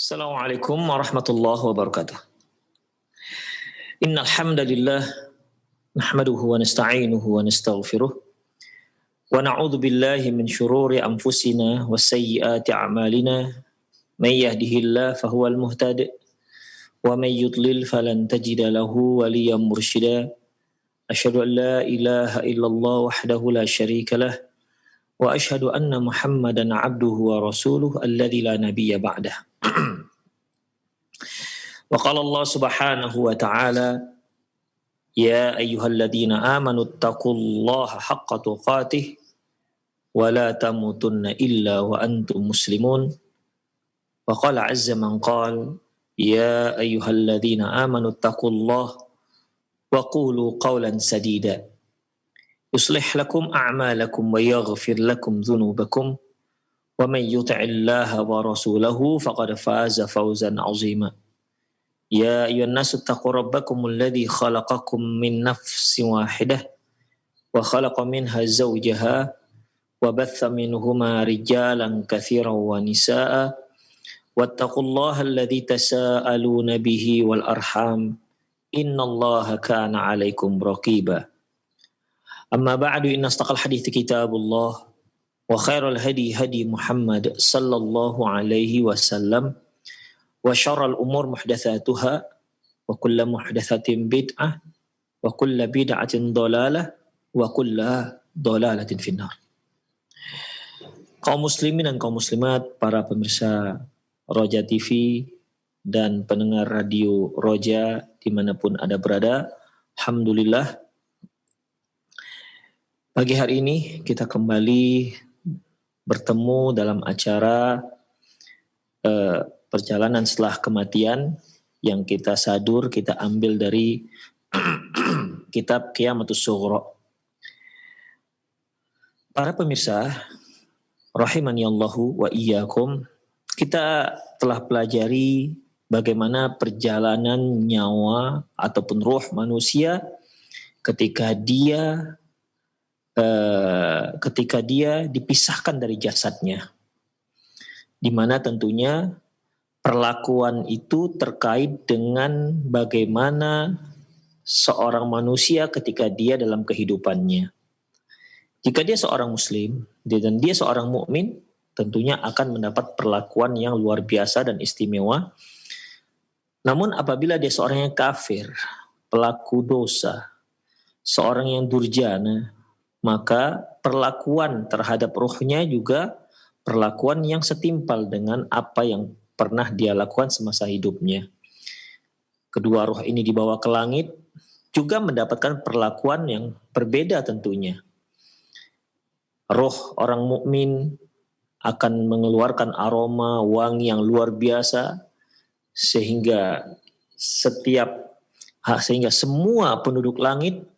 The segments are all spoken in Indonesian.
Assalamualaikum warahmatullahi wabarakatuh. Innal hamdalillah nahmaduhu wa nasta'inuhu wa nastaghfiruh wa na'udzu billahi min shururi anfusina wa sayyiati a'malina. May yahdihillahu fahuwal muhtadi wa may yudlil falan tajida lahu waliyyan mursyida. Asyhadu an la ilaha illallah wahdahu la syarika lah wa asyhadu anna Muhammadan 'abduhu wa rasuluhu alladzi la nabiyya ba'dah. Wa qala Allah Subhanahu wa ta'ala, ya ayyuhalladzina amanu taqullaha haqqa tuqatih wa la tamutunna illa wa antum muslimun. Wa qala 'azza man qala, ya ayyuhalladzina amanu taqullaha wa qulu qawlan sadida yuslih lakum a'malakum wa yaghfir lakum dhunubakum wa man yuti'illaha wa rasulahu faqad faza fawzan 'azima. Ya ayyuhan nasu taqu rabbakumul ladzi khalaqakum min nafsin wahidah wa khalaqa minha zawjaha wa batha minhuma rijalan katsiran wa nisaa'a wattaqullaha alladzi tasaaluna bihi wal arham innallaha kana 'alaikum raqiba. Amma ba'du, inna astaqal hadithi kitabullah wa khairal hadi hadi Muhammad sallallahu alaihi wasallam wa syarrul umur muhdatsatuha wa kullu muhdatsatin bid'ah wa kullu bid'atin dhalalah wa kullu dhalalatin finnar. Kaum muslimin dan kaum muslimat, para pemirsa Roja TV dan pendengar radio Roja dimanapun Anda berada, alhamdulillah pagi hari ini kita kembali bertemu dalam acara perjalanan setelah kematian yang kita sadur, kita ambil dari kitab Qiyamatus Sughra. Para pemirsa rahimani Allahu wa iyyakum, kita telah pelajari bagaimana perjalanan nyawa ataupun ruh manusia ketika dia dipisahkan dari jasadnya, di mana tentunya perlakuan itu terkait dengan bagaimana seorang manusia ketika dia dalam kehidupannya. Jika dia seorang muslim dan dia seorang mukmin, tentunya akan mendapat perlakuan yang luar biasa dan istimewa. Namun apabila dia seorang yang kafir, pelaku dosa, seorang yang durjana, maka perlakuan terhadap ruhnya juga perlakuan yang setimpal dengan apa yang pernah dia lakukan semasa hidupnya. Kedua ruh ini dibawa ke langit juga mendapatkan perlakuan yang berbeda tentunya. Ruh orang mukmin akan mengeluarkan aroma wangi yang luar biasa sehingga semua penduduk langit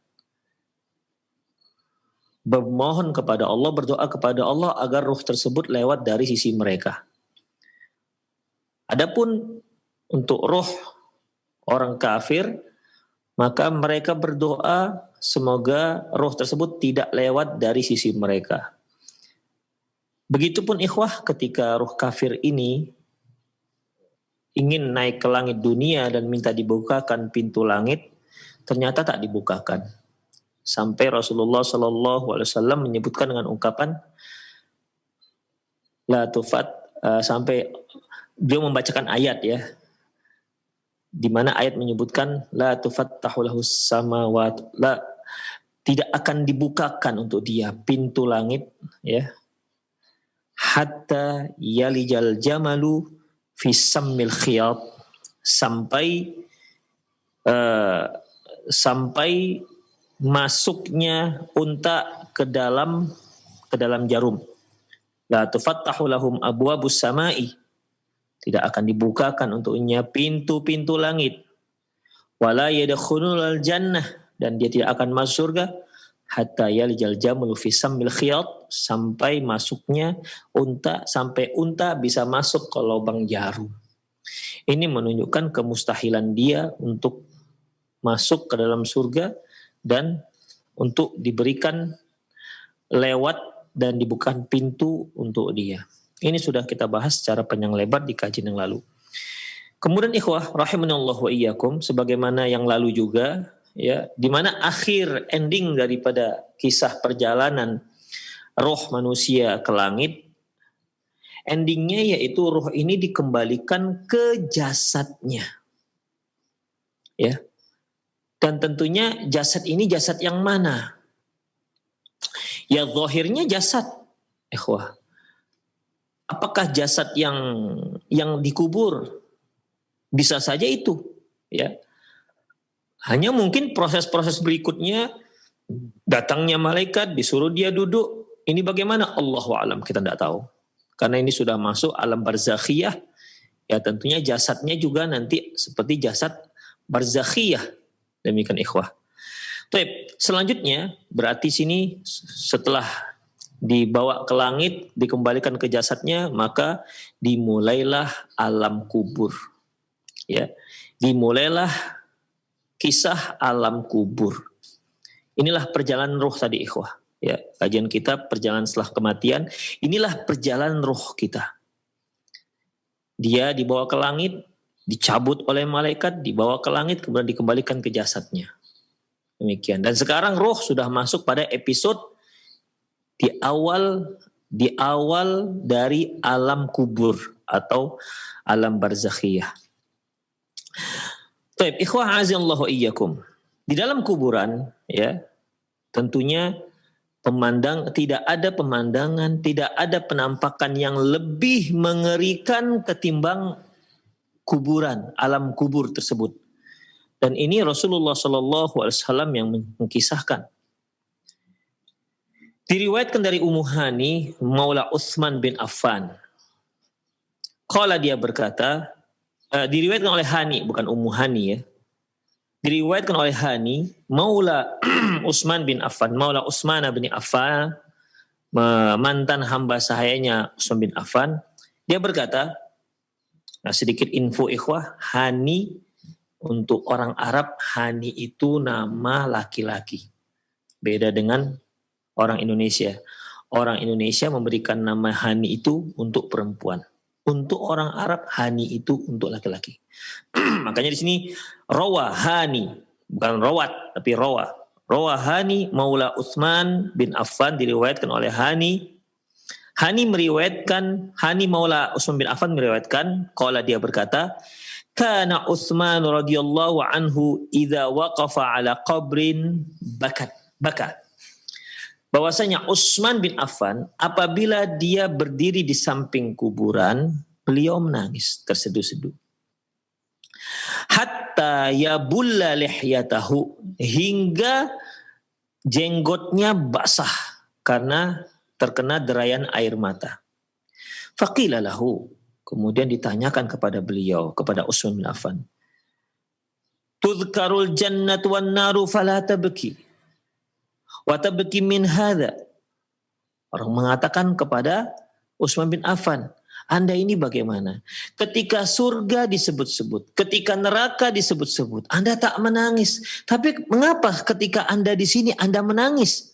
bermohon kepada Allah, berdoa kepada Allah agar ruh tersebut lewat dari sisi mereka. Adapun untuk ruh orang kafir, maka mereka berdoa semoga ruh tersebut tidak lewat dari sisi mereka. Begitupun ikhwah, ketika ruh kafir ini ingin naik ke langit dunia dan minta dibukakan pintu langit, ternyata tak dibukakan. Sampai Rasulullah SAW menyebutkan dengan ungkapan la tufat, sampai beliau membacakan ayat ya, di mana ayat menyebutkan la tufattahu lahus samawat, tidak akan dibukakan untuk dia pintu langit ya, hatta yalijal jamalu fi sammil khiyat, sampai masuknya unta ke dalam jarum. La tufattahu lahum abwabus samai, tidak akan dibukakan untuknya pintu-pintu langit. Wala yadkhulul jannah, dan dia tidak akan masuk surga hatta yalijal jamalu fi sammil khiyat, sampai masuknya unta, sampai unta bisa masuk ke lubang jarum. Ini menunjukkan kemustahilan dia untuk masuk ke dalam surga dan untuk diberikan lewat dan dibukakan pintu untuk dia. Ini sudah kita bahas secara panjang lebar di kajian yang lalu. Kemudian ikhwah rahimanallah wa iyyakum, sebagaimana yang lalu juga ya, di mana akhir ending daripada kisah perjalanan roh manusia ke langit, endingnya yaitu roh ini dikembalikan ke jasadnya, ya. Dan tentunya jasad ini jasad yang mana? Ya zahirnya jasad, ikhwah. Apakah jasad yang dikubur? Bisa saja itu, ya. Hanya mungkin proses-proses berikutnya, datangnya malaikat disuruh dia duduk. Ini bagaimana? Allahu a'lam, kita tidak tahu. Karena ini sudah masuk alam barzakhiyah, ya tentunya jasadnya juga nanti seperti jasad barzakhiyah. Demikian ikhwah. Baik, selanjutnya berarti sini setelah dibawa ke langit, dikembalikan ke jasadnya, maka dimulailah alam kubur. Ya, dimulailah kisah alam kubur. Inilah perjalanan ruh tadi ikhwah. Ya, kajian kita perjalanan setelah kematian, inilah perjalanan ruh kita. Dia dibawa ke langit, dicabut oleh malaikat, dibawa ke langit, kemudian dikembalikan ke jasadnya. Demikian. Dan sekarang ruh sudah masuk pada episode di awal dari alam kubur atau alam barzakhiyah. Baik, ikhwah azallahu iyyakum. Di dalam kuburan, ya, tentunya tidak ada pemandangan, tidak ada penampakan yang lebih mengerikan ketimbang kuburan, alam kubur tersebut. Dan ini Rasulullah SAW yang mengkisahkan. Diriwayatkan dari Ummu Hani, Maula Utsman bin Affan. Qala, dia berkata, diriwayatkan oleh Hani, bukan Ummu Hani ya. Diriwayatkan oleh Hani, Maula Utsman bin Affan, Maula Utsman bin Affan, mantan hamba sahayanya Utsman bin Affan. Dia berkata, nah sedikit info ikhwah, Hani untuk orang Arab, Hani itu nama laki-laki. Beda dengan orang Indonesia. Orang Indonesia memberikan nama Hani itu untuk perempuan. Untuk orang Arab, Hani itu untuk laki-laki. Makanya di sini rawa Hani, bukan rawat, tapi rawa. Rawa Hani Maula Utsman bin Affan, diriwayatkan oleh Hani. Hani Maula Utsman bin Affan meriwayatkan, qala, dia berkata, kana Utsman radhiyallahu anhu idza waqafa ala qabrin baka. Bahwasanya Utsman bin Affan apabila dia berdiri di samping kuburan, beliau menangis terseduh-seduh. Hatta yabulla lihyatahu, hingga jenggotnya basah karena terkena derayan air mata. Faqila lahu, kemudian ditanyakan kepada beliau, kepada Utsman bin Affan, tudhkarul jannatu wan naru fala tabki wa tabki min hadha. Orang mengatakan kepada Utsman bin Affan, Anda ini bagaimana? Ketika surga disebut-sebut, ketika neraka disebut-sebut, Anda tak menangis. Tapi mengapa ketika Anda di sini Anda menangis?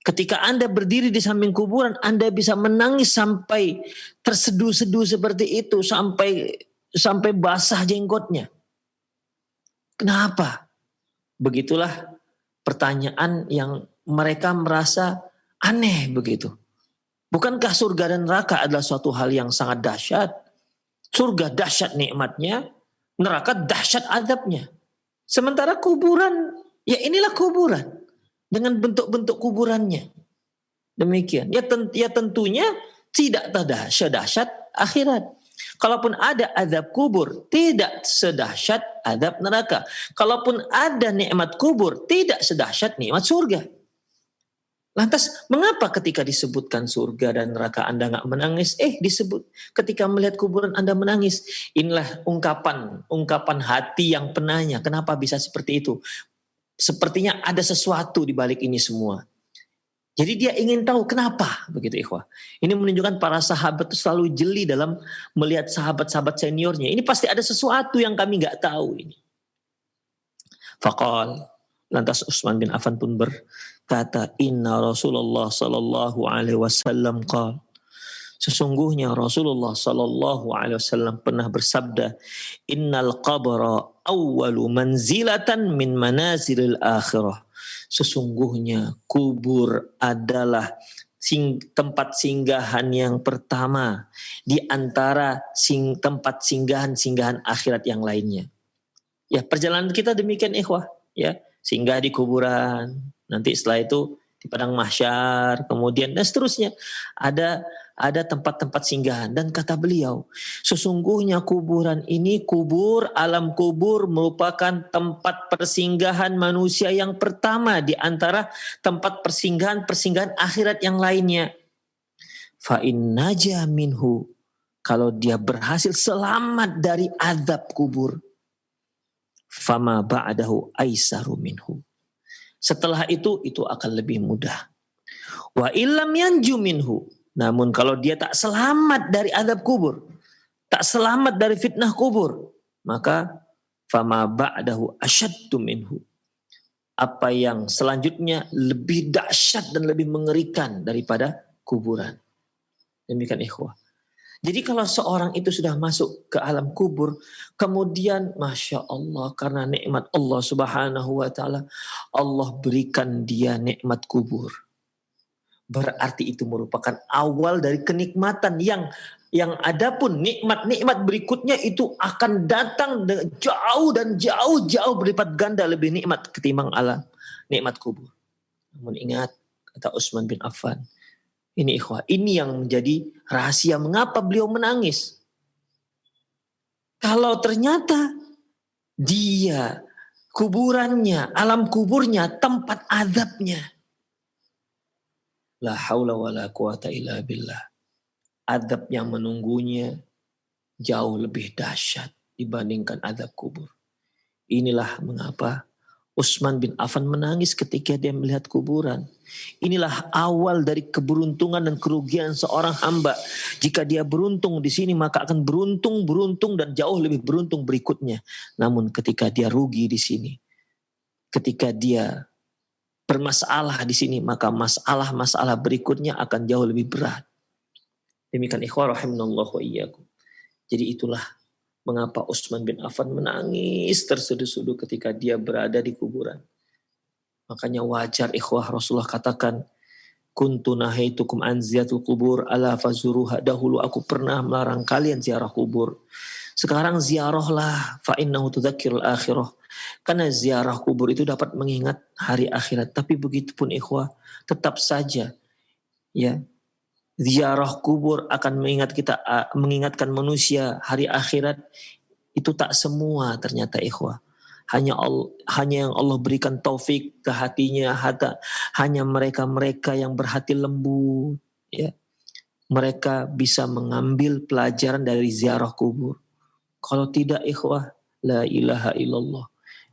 Ketika Anda berdiri di samping kuburan, Anda bisa menangis sampai terseduh-seduh seperti itu, sampai basah jenggotnya. Kenapa? Begitulah pertanyaan yang mereka merasa aneh begitu. Bukankah surga dan neraka adalah suatu hal yang sangat dahsyat? Surga dahsyat nikmatnya, neraka dahsyat azabnya. Sementara kuburan, ya inilah kuburan dengan bentuk-bentuk kuburannya. Demikian. Ya tentunya tidak sedahsyat akhirat. Kalaupun ada azab kubur, tidak sedahsyat azab neraka. Kalaupun ada nikmat kubur, tidak sedahsyat nikmat surga. Lantas mengapa ketika disebutkan surga dan neraka Anda nggak menangis? Disebut ketika melihat kuburan Anda menangis. Inilah ungkapan hati yang penanya. Kenapa bisa seperti itu? Sepertinya ada sesuatu di balik ini semua. Jadi dia ingin tahu kenapa, begitu ikhwah. Ini menunjukkan para sahabat itu selalu jeli dalam melihat sahabat-sahabat seniornya. Ini pasti ada sesuatu yang kami nggak tahu ini. Faqal, lantas Utsman bin Affan pun berkata, Inna Rasulullah sallallahu alaihi wasallam qala, Sesungguhnya Rasulullah sallallahu alaihi wasallam pernah bersabda, "Innal qabra awwalu manzilatan min manazilil akhirah." Sesungguhnya kubur adalah tempat singgahan yang pertama di antara tempat singgahan-singgahan akhirat yang lainnya. Ya, perjalanan kita demikian ikhwah, ya. Singgah di kuburan, nanti setelah itu di padang mahsyar, kemudian dan seterusnya. Ada tempat-tempat singgahan, dan kata beliau, sesungguhnya kuburan ini, alam kubur merupakan tempat persinggahan manusia yang pertama di antara tempat persinggahan akhirat yang lainnya. Fa in naja minhu, kalau dia berhasil selamat dari azab kubur, fama ba'dahu aisaru minhu. Setelah itu akan lebih mudah. Wa illam yanju minhu, namun kalau dia tak selamat dari azab kubur, tak selamat dari fitnah kubur, maka fama ba'dahu asyaddu minhu. Apa yang selanjutnya lebih dahsyat dan lebih mengerikan daripada kuburan. Demikian ikhwah. Jadi kalau seorang itu sudah masuk ke alam kubur, kemudian Masya Allah, karena nikmat Allah subhanahu wa ta'ala, Allah berikan dia nikmat kubur. Berarti itu merupakan awal dari kenikmatan yang adapun nikmat-nikmat berikutnya itu akan datang jauh dan jauh berlipat ganda lebih nikmat ketimbang alam nikmat kubur. Namun ingat, kata Utsman bin Affan, ini ikhwah, ini yang menjadi rahasia mengapa beliau menangis. Kalau ternyata dia kuburannya, alam kuburnya, tempat azabnya, la haula wala quwata illa billah. Azab yang menunggunya jauh lebih dahsyat dibandingkan azab kubur. Inilah mengapa Utsman bin Affan menangis ketika dia melihat kuburan. Inilah awal dari keberuntungan dan kerugian seorang hamba. Jika dia beruntung di sini, maka akan beruntung dan jauh lebih beruntung berikutnya. Namun ketika dia rugi di sini, ketika dia bermasalah di sini, maka masalah-masalah berikutnya akan jauh lebih berat. Demikian ikhwah rahimanallahu wa iyyakum. Jadi itulah mengapa Utsman bin Affan menangis terseduh-seduh ketika dia berada di kuburan. Makanya wajar ikhwah, Rasulullah katakan, kuntu nahaitukum an ziyaratul kubur ala fazuruha. Dahulu aku pernah melarang kalian ziarah kubur. Sekarang ziarahlah, fa innahu tudzakkirul akhirah. Karena ziarah kubur itu dapat mengingat hari akhirat. Tapi begitu pun ikhwah, tetap saja ya, ziarah kubur akan mengingatkan manusia hari akhirat, itu tak semua ternyata ikhwah. Hanya yang Allah berikan taufik ke hatinya, hanya mereka-mereka yang berhati lembut, ya. Mereka bisa mengambil pelajaran dari ziarah kubur. Kalau tidak ikhwah, la ilaha illallah.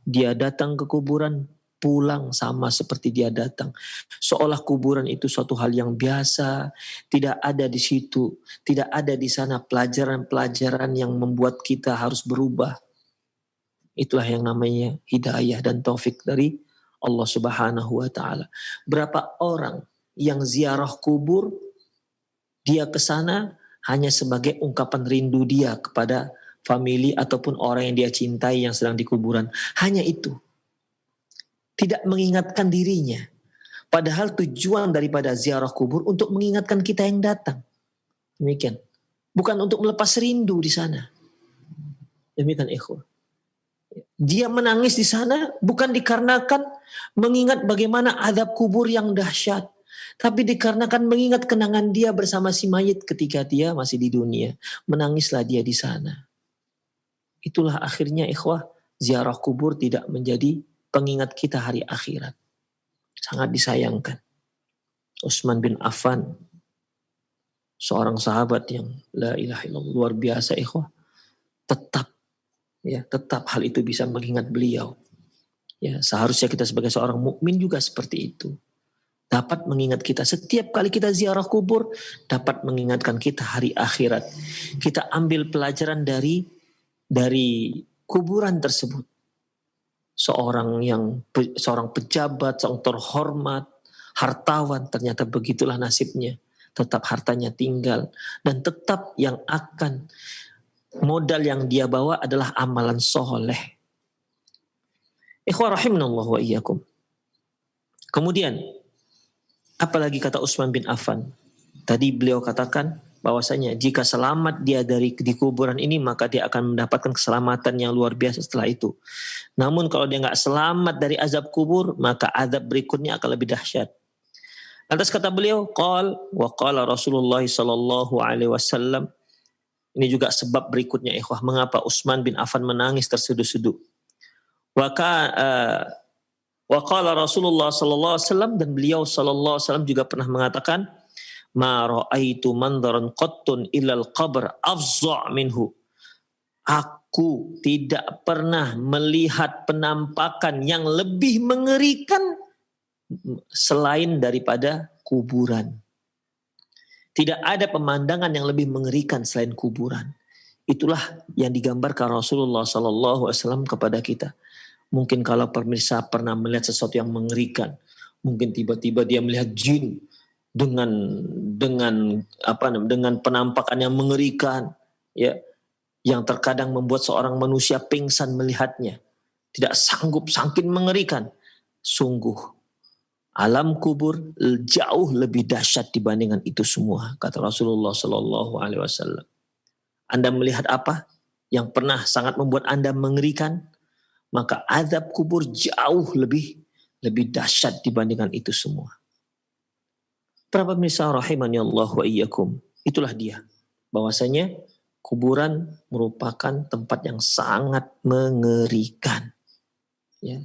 Dia datang ke kuburan, pulang sama seperti dia datang. Seolah kuburan itu suatu hal yang biasa, tidak ada di situ, tidak ada di sana pelajaran-pelajaran yang membuat kita harus berubah. Itulah yang namanya hidayah dan taufik dari Allah Subhanahu wa taala. Berapa orang yang ziarah kubur, dia ke sana hanya sebagai ungkapan rindu dia kepada famili ataupun orang yang dia cintai yang sedang di kuburan. Hanya itu. Tidak mengingatkan dirinya. Padahal tujuan daripada ziarah kubur untuk mengingatkan kita yang datang. Demikian. Bukan untuk melepas rindu di sana. Demikian ikhwah. Dia menangis di sana bukan dikarenakan mengingat bagaimana azab kubur yang dahsyat. Tapi dikarenakan mengingat kenangan dia bersama si mayit ketika dia masih di dunia. Menangislah dia di sana. Itulah akhirnya ikhwah, ziarah kubur tidak menjadi pengingat kita hari akhirat. Sangat disayangkan. Utsman bin Affan, seorang sahabat yang la ilaha illallah, luar biasa ikhwah, tetap hal itu bisa mengingat beliau. Ya, seharusnya kita sebagai seorang mukmin juga seperti itu. Dapat mengingat kita setiap kali kita ziarah kubur, dapat mengingatkan kita hari akhirat. Kita ambil pelajaran dari kuburan tersebut. Seorang pejabat, seorang terhormat, hartawan, ternyata begitulah nasibnya. tetap hartanya tinggal, dan tetap yang akan modal yang dia bawa adalah amalan soleh. Ikhwah rahimanallah wa iyyakum. Kemudian, apalagi kata Utsman bin Affan? Tadi beliau katakan bahwasanya jika selamat dia di kuburan ini, maka dia akan mendapatkan keselamatan yang luar biasa setelah itu. Namun kalau dia nggak selamat dari azab kubur, maka azab berikutnya akan lebih dahsyat. Lantas kata beliau, qala Rasulullah sallallahu alaihi wasallam. Ini juga sebab berikutnya, ikhwah, mengapa Utsman bin Affan menangis terseduh-seduh. Wa qala Rasulullah sallallahu alaihi wasallam, dan beliau sallallahu alaihi wasallam juga pernah mengatakan, ma ra'aitu mandaran qattun ilal qabr afza' minhu. Aku tidak pernah melihat penampakan yang lebih mengerikan selain daripada kuburan. Tidak ada pemandangan yang lebih mengerikan selain kuburan. Itulah yang digambarkan Rasulullah SAW kepada kita. Mungkin kalau pemirsa pernah melihat sesuatu yang mengerikan, mungkin tiba-tiba dia melihat jin dengan penampakan yang mengerikan, ya, yang terkadang membuat seorang manusia pingsan melihatnya, tidak sanggup, saking mengerikan. Sungguh alam kubur jauh lebih dahsyat dibandingkan itu semua, kata Rasulullah Sallallahu Alaihi Wasallam. Anda melihat apa yang pernah sangat membuat Anda mengerikan, maka azab kubur jauh lebih dahsyat dibandingkan itu semua. Para pemirsa rahimani Allah wa iyyakum, itulah dia, bahwasanya kuburan merupakan tempat yang sangat mengerikan. Ya,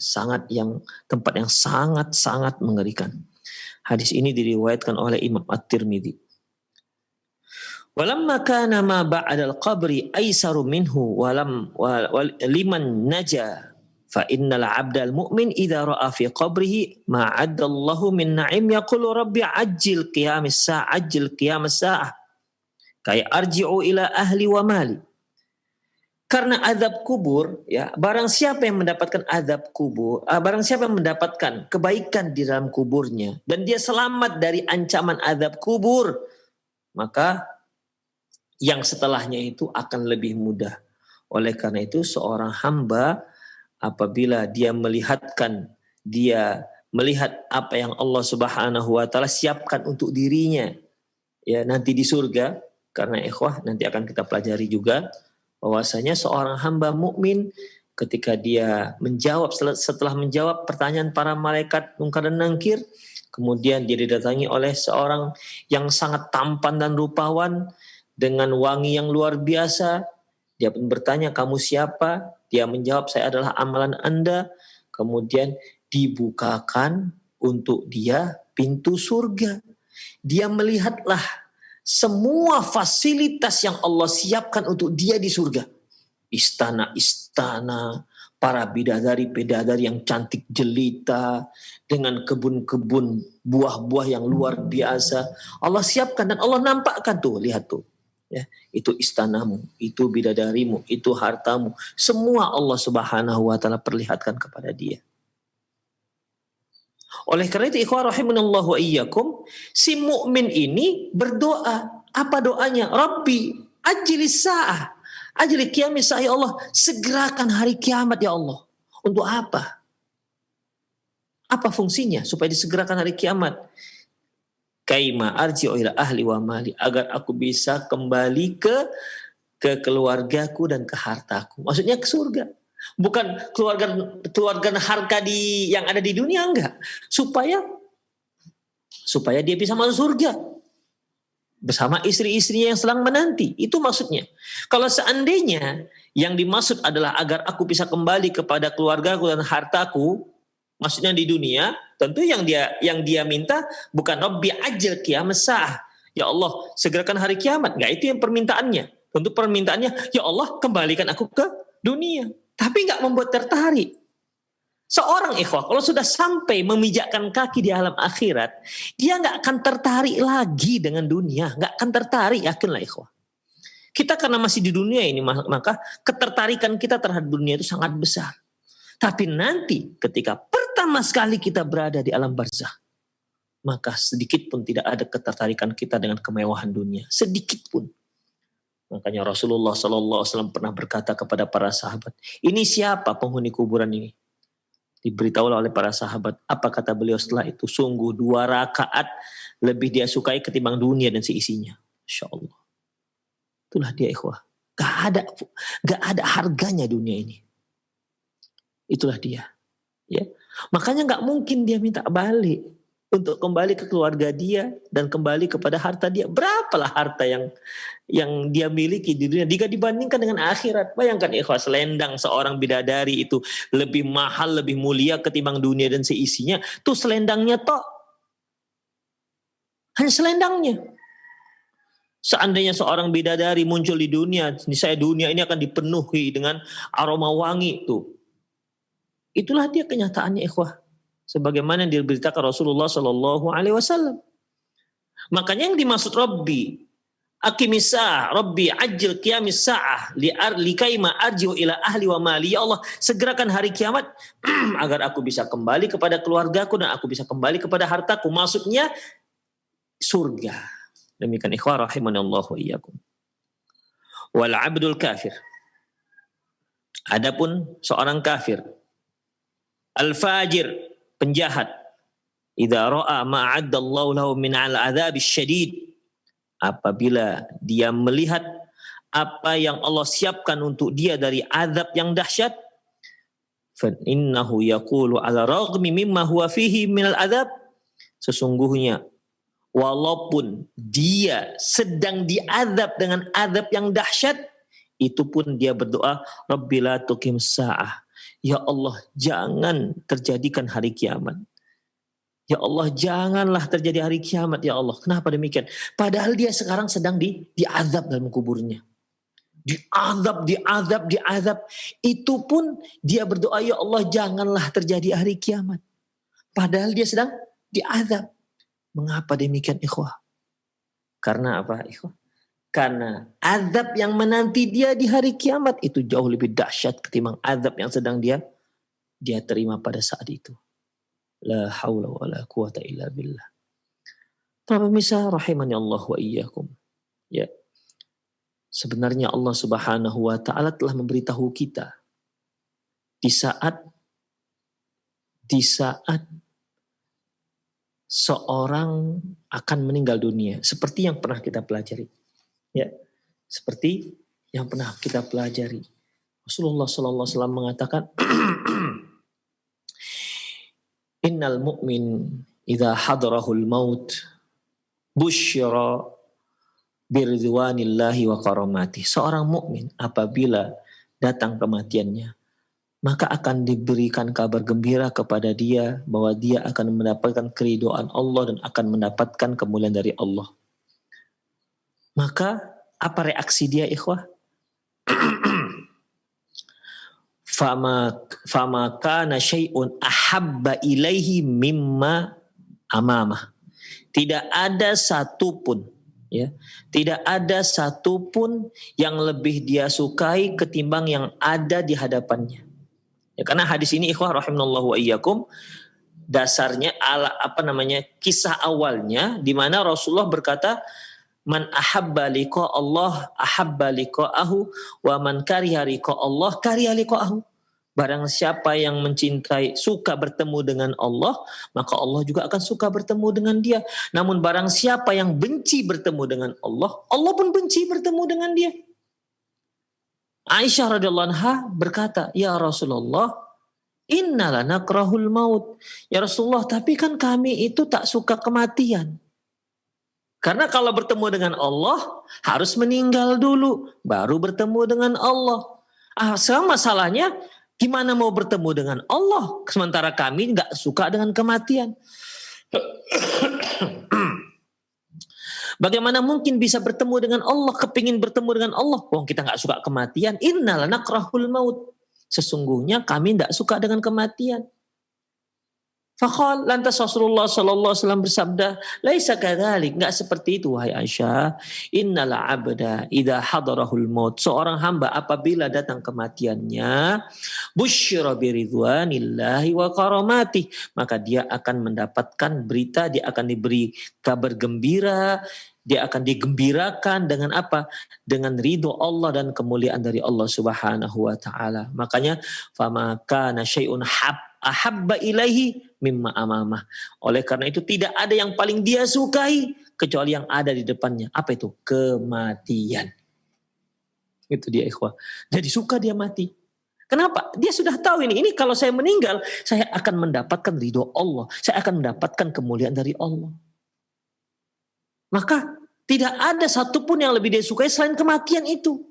tempat yang sangat mengerikan. Hadis ini diriwayatkan oleh Imam At-Tirmidzi. Walamma kana ma ba'dal qabri aisaru minhu liman naja fa innal 'abdal mu'min idza ra'a fi qabrihi ma 'addallahu min na'im yaqulu rabbi ajil qiyamis sa'ah kay arji'u ila ahli wa mali. Karena azab kubur, ya, barang siapa yang mendapatkan azab kubur, barang siapa yang mendapatkan kebaikan di dalam kuburnya dan dia selamat dari ancaman azab kubur, maka yang setelahnya itu akan lebih mudah. Oleh karena itu seorang hamba apabila dia melihat apa yang Allah Subhanahu wa taala siapkan untuk dirinya, ya, nanti di surga, karena ikhwah nanti akan kita pelajari juga bahwasanya seorang hamba mukmin ketika dia setelah menjawab pertanyaan para malaikat mungkar dan nakir, kemudian dia didatangi oleh seorang yang sangat tampan dan rupawan dengan wangi yang luar biasa. Dia pun bertanya, kamu siapa? Dia menjawab, saya adalah amalan Anda. Kemudian dibukakan untuk dia pintu surga. Dia melihatlah semua fasilitas yang Allah siapkan untuk dia di surga. Istana-istana, para bidadari-bidadari yang cantik jelita, dengan kebun-kebun buah-buah yang luar biasa. Allah siapkan dan Allah nampakkan tuh, lihat tuh. Ya, itu istanamu, itu bidadarimu, itu hartamu. Semua Allah Subhanahu wa taala perlihatkan kepada dia. Oleh karena itu ikhwah rahimanallah wa iyyakum, si mukmin ini berdoa. Apa doanya? Rabbi ajlis sa'ah, ajli qiyamis sa'ah, ya Allah, segerakan hari kiamat ya Allah. Untuk apa? Apa fungsinya supaya disegerakan hari kiamat? Kaima arji'u ila ahli wa mali, agar aku bisa kembali ke keluargaku dan ke hartaku. Maksudnya ke surga. Bukan keluarga harga yang ada di dunia, enggak. Supaya dia bisa masuk surga bersama istri-istrinya yang sedang menanti. Itu maksudnya. Kalau seandainya yang dimaksud adalah agar aku bisa kembali kepada keluargaku dan hartaku, maksudnya di dunia, tentu yang dia minta bukan Rabbi ajil qiyamas sa'ah, ya Allah segerakan hari kiamat. Enggak, itu yang permintaannya. Tentu permintaannya, ya Allah kembalikan aku ke dunia. Tapi nggak membuat tertarik. Seorang ikhwah kalau sudah sampai memijakkan kaki di alam akhirat, dia nggak akan tertarik lagi dengan dunia, nggak akan tertarik, yakinlah ikhwah. Kita karena masih di dunia ini, maka ketertarikan kita terhadap dunia itu sangat besar. Tapi nanti ketika pertama sekali kita berada di alam barzakh, maka sedikit pun tidak ada ketertarikan kita dengan kemewahan dunia, sedikit pun. Makanya Rasulullah SAW pernah berkata kepada para sahabat, ini siapa penghuni kuburan ini? Diberitahulah oleh para sahabat. Apa kata beliau setelah itu? Sungguh 2 rakaat lebih dia sukai ketimbang dunia dan seisinya. Insya Allah. Itulah dia ikhwah. Gak ada harganya dunia ini. Itulah dia. Ya. Makanya gak mungkin dia minta balik untuk kembali ke keluarga dia dan kembali kepada harta dia. Berapalah harta yang dia miliki di dunia jika dibandingkan dengan akhirat. Bayangkan ikhwah, selendang seorang bidadari itu lebih mahal, lebih mulia ketimbang dunia dan seisinya. Tuh selendangnya tok. Hanya selendangnya. Seandainya seorang bidadari muncul di dunia, niscaya dunia ini akan dipenuhi dengan aroma wangi tuh. Itulah dia kenyataannya ikhwah. Sebagaimana yang diberitakan Rasulullah Sallallahu Alaihi Wasallam. Makanya yang dimaksud Rabbi, Akimisah, Rabbi ajil qiyamis sa'ah likaima arji'u ila ahli wa mali. Ya Allah, segerakan hari kiamat agar aku bisa kembali kepada keluargaku dan aku bisa kembali kepada hartaku. Maksudnya surga. Demikian ikhwah rahimanallahu iyyakum. Wal abdul kafir. Adapun seorang kafir, al-fajir, penjahat, idza ra'a ma 'addallahu lahu min al-'adzab syadid, apabila dia melihat apa yang Allah siapkan untuk dia dari azab yang dahsyat, fa innahu yaqulu 'ala raghmi mimma huwa fihi min al-'adzab, sesungguhnya walaupun dia sedang diazab dengan azab yang dahsyat, itu pun dia berdoa, Rabbi la tuqim sa'ah. Ya Allah, jangan terjadikan hari kiamat. Ya Allah, janganlah terjadi hari kiamat, ya Allah. Kenapa demikian? Padahal dia sekarang sedang diazab dalam kuburnya. Diazab. Itu pun dia berdoa, ya Allah, janganlah terjadi hari kiamat. Padahal dia sedang diazab. Mengapa demikian, ikhwah? Karena apa, ikhwah? Karena azab yang menanti dia di hari kiamat itu jauh lebih dahsyat ketimbang azab yang sedang dia terima pada saat itu. La haula wa la quwata illa billah. Para pemirsa rahimani Allah wa iyyakum. Ya. Sebenarnya Allah Subhanahu wa taala telah memberitahu kita di saat seorang akan meninggal dunia, seperti yang pernah kita pelajari. Ya, seperti yang pernah kita pelajari. Rasulullah sallallahu alaihi wasallam mengatakan, Innal mu'min idza hadarahul maut busyira biridwanillahi wa karamati. Seorang mukmin apabila datang kematiannya, maka akan diberikan kabar gembira kepada dia bahwa dia akan mendapatkan keridhaan Allah dan akan mendapatkan kemuliaan dari Allah. Maka apa reaksi dia, ikhwah? Fama kana syai'un ahabba ilaihi mimma amamah. Tidak ada satupun, ya, tidak ada satupun yang lebih dia sukai ketimbang yang ada di hadapannya. Ya, karena hadis ini, ikhwah rahimanallahu wa iyyakum, dasarnya kisah awalnya di mana Rasulullah berkata, Man ahabba liqa Allah ahabba liqa'ahu wa man kariha liqa Allah kariha liqa'ahu. Barang siapa yang mencintai, suka bertemu dengan Allah, maka Allah juga akan suka bertemu dengan dia. Namun barang siapa yang benci bertemu dengan Allah, Allah pun benci bertemu dengan dia. Aisyah radhiyallahu anha berkata, Ya Rasulullah, innala nakrahul maut. Ya Rasulullah, tapi kan kami itu tak suka kematian. Karena kalau bertemu dengan Allah, harus meninggal dulu, baru bertemu dengan Allah. Sekarang masalahnya, gimana mau bertemu dengan Allah, sementara kami gak suka dengan kematian. Bagaimana mungkin bisa bertemu dengan Allah, kepingin bertemu dengan Allah, kita gak suka kematian. Innala nakrahul maut. Sesungguhnya kami gak suka dengan kematian. Faqal, lantas Rasulullah sallallahu alaihi wasallam bersabda, "Laisa kadzalik, enggak seperti itu wahai Aisyah. Innal 'abda idza hadarahul maut." Seorang hamba apabila datang kematiannya, busyira biridwanillahi wa karamati, maka dia akan mendapatkan berita, dia akan diberi kabar gembira, dia akan digembirakan dengan apa? Dengan ridho Allah dan kemuliaan dari Allah Subhanahu wa taala. Makanya fama kana syai'un ahabba ilaihi mimma amamah. Oleh karena itu tidak ada yang paling dia sukai kecuali yang ada di depannya. Apa itu? Kematian. Itu dia ikhwah. Jadi suka dia mati. Kenapa? Dia sudah tahu ini. Ini kalau saya meninggal, saya akan mendapatkan ridho Allah. Saya akan mendapatkan kemuliaan dari Allah. Maka tidak ada satupun yang lebih dia sukai selain kematian itu.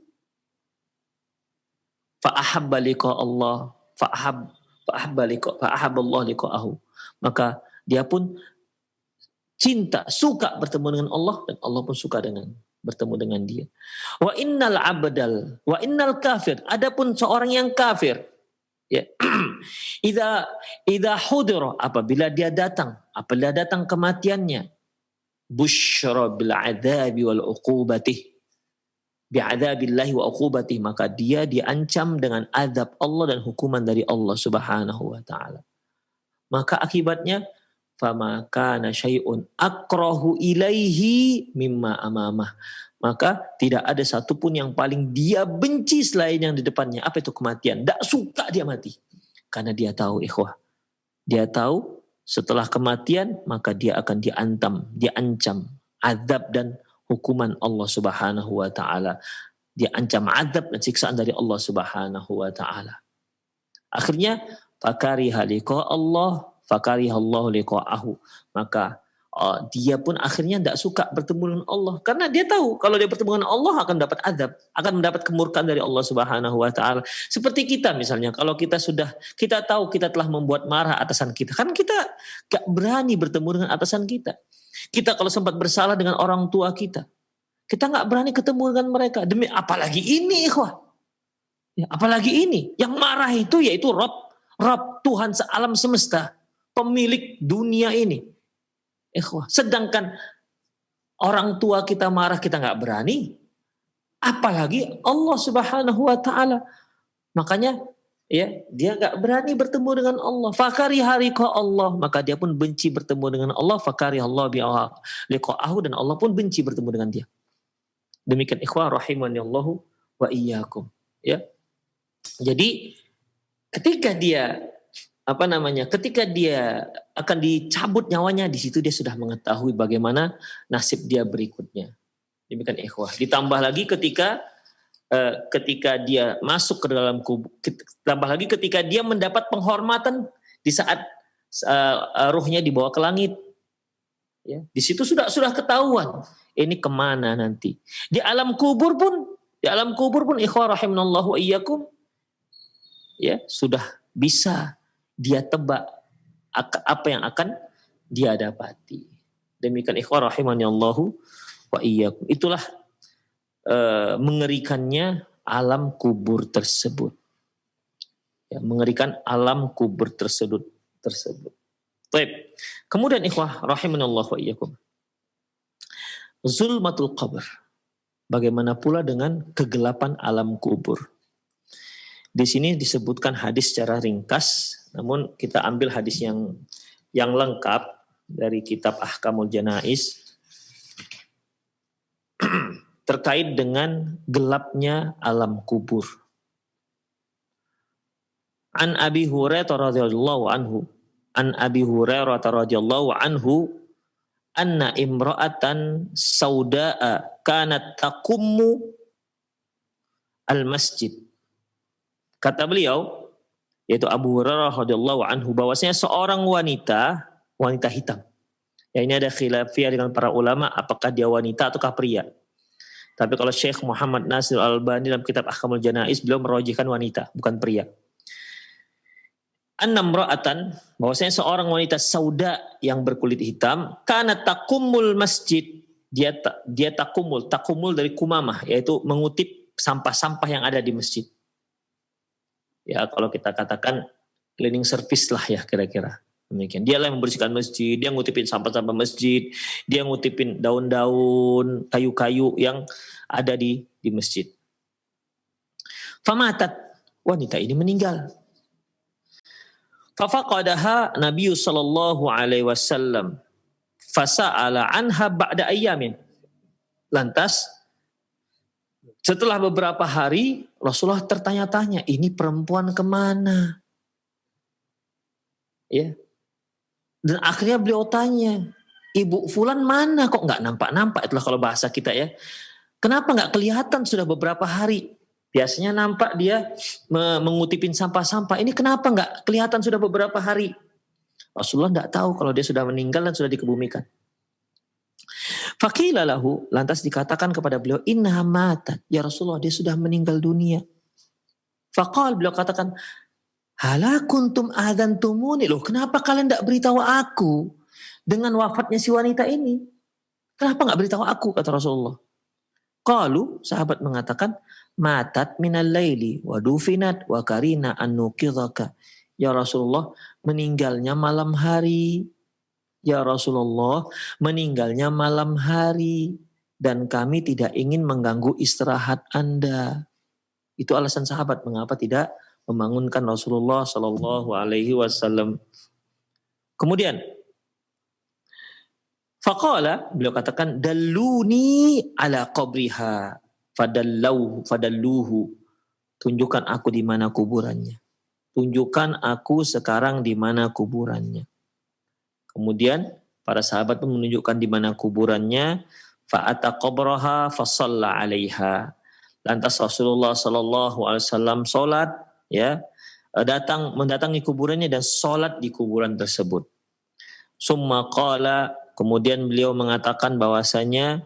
Fa'ahabba liqa Allah. Fa'ahabballah liqa'ahu. Maka dia pun cinta, suka bertemu dengan Allah, dan Allah pun suka dengan bertemu dengan dia. Wa innal kafir, adapun seorang yang kafir, ya. Idza hudira, apabila datang kematiannya, busyra bil adzabi wal uqubati, bi'adzabillahi wa uqubati, maka dia diancam dengan azab Allah dan hukuman dari Allah Subhanahu wa taala. Maka akibatnya fama kana syai'un akrahu ilaihi mimma amamah. Maka tidak ada satupun yang paling dia benci selain yang di depannya. Apa itu kematian? Tak suka dia mati. Karena dia tahu ikhwah. Dia tahu setelah kematian maka dia akan diancam azab dan hukuman Allah Subhanahu wa taala. Diancam azab dan siksaan dari Allah Subhanahu wa taala. Akhirnya fakariha liqa Allah, fakarihallahu liqa'ahu. Maka dia pun akhirnya tidak suka bertemu dengan Allah. Karena dia tahu kalau dia bertemu dengan Allah akan dapat azab, akan mendapat kemurkaan dari Allah Subhanahu wa taala. Seperti kita misalnya, kalau kita tahu kita telah membuat marah atasan kita, kan kita gak berani bertemu dengan atasan kita. Kita kalau sempat bersalah dengan orang tua kita gak berani ketemu dengan mereka. Demi apalagi ini ikhwah. Ya, apalagi ini, yang marah itu yaitu Rabb Tuhan sealam semesta, pemilik dunia ini. Ikhwah, sedangkan orang tua kita marah kita nggak berani, apalagi Allah Subhanahu wa taala. Makanya ya, dia nggak berani bertemu dengan Allah. Fakari harika Allah, maka dia pun benci bertemu dengan Allah. Fakari Allah liqa'ahu, dan Allah pun benci bertemu dengan dia. Demikian ikhwah rahimanillahu wa iyyakum. Ya. Jadi ketika dia akan dicabut nyawanya, di situ dia sudah mengetahui bagaimana nasib dia berikutnya. Demikian ikhwah. Ditambah lagi ketika dia masuk ke dalam kubur, tambah lagi ketika dia mendapat penghormatan di saat ruhnya dibawa ke langit. Ya, di situ sudah ketahuan ini kemana nanti. Di alam kubur pun ikhwah rahimanallahu wa iyyakum, ya, sudah bisa dia tebak apa yang akan dia dapati. Demikian ikhwan rahimanallahu wa iyyakum. Itulah mengerikannya alam kubur tersebut. Ya, mengerikan alam kubur tersebut. Baik. Kemudian ikhwah rahimanallahu wa iyyakum. Zulmatul qabr. Bagaimana pula dengan kegelapan alam kubur? Di sini disebutkan hadis secara ringkas, namun kita ambil hadis yang lengkap dari kitab Ahkamul Janaiz terkait dengan gelapnya alam kubur. An Abi Hurairah radhiyallahu anhu anna imra'atan sauda'a kanat taqummu al-masjid. Kata beliau, yaitu Abu Hurairah radhiyallahu anhu, bahwasanya seorang wanita hitam. Ya, ini ada khilafiyah dengan para ulama apakah dia wanita ataukah pria. Tapi kalau Syekh Muhammad Nasir Al-Albani dalam kitab Ahkamul Janaiz, beliau merojihkan wanita, bukan pria. Annamra'atan, bahwasanya seorang wanita sauda yang berkulit hitam, kana taqumul masjid, dia takumul dari kumamah, yaitu mengutip sampah-sampah yang ada di masjid. Ya, kalau kita katakan cleaning service lah ya kira-kira. Demikian. Dialah yang membersihkan masjid, dia ngutipin sampah-sampah masjid, dia ngutipin daun-daun, kayu-kayu yang ada di masjid. Famatat, wanita ini meninggal. Fafaqadaha Nabi sallallahu alaihi wasallam fasa'ala anha ba'da ayyamin. Lantas setelah beberapa hari Rasulullah tertanya-tanya, ini perempuan kemana? Ya. Dan akhirnya beliau tanya, ibu fulan mana? Kok nggak nampak-nampak? Itulah kalau bahasa kita ya. Kenapa nggak kelihatan sudah beberapa hari? Biasanya nampak dia mengutipin sampah-sampah. Ini kenapa nggak kelihatan sudah beberapa hari? Rasulullah nggak tahu kalau dia sudah meninggal dan sudah dikebumikan. Faqila lahu, lantas dikatakan kepada beliau, innaha matat. Ya Rasulullah, dia sudah meninggal dunia. Faqal, beliau katakan, hala kuntum adantumuni. Loh, kenapa kalian tidak beritahu aku dengan wafatnya si wanita ini? Kenapa nggak beritahu aku, kata Rasulullah. Qalu, sahabat mengatakan, matat minal laili wa dufinat wa karina an nuqidhaka. Ya Rasulullah, meninggalnya malam hari. Ya Rasulullah, meninggalnya malam hari dan kami tidak ingin mengganggu istirahat Anda. Itu alasan sahabat mengapa tidak membangunkan Rasulullah Shallallahu Alaihi Wasallam. Kemudian, faqala, beliau katakan, dalluni ala qabriha, fadalluhu, tunjukkan aku di mana kuburannya. Tunjukkan aku sekarang di mana kuburannya. Kemudian para sahabat pun menunjukkan di mana kuburannya. Fa'ata qabraha fasalla 'alaiha. Lantas Rasulullah Shallallahu Alaihi Wasallam sholat, ya, mendatangi kuburannya dan sholat di kuburan tersebut. Summa qala, kemudian beliau mengatakan bahwasanya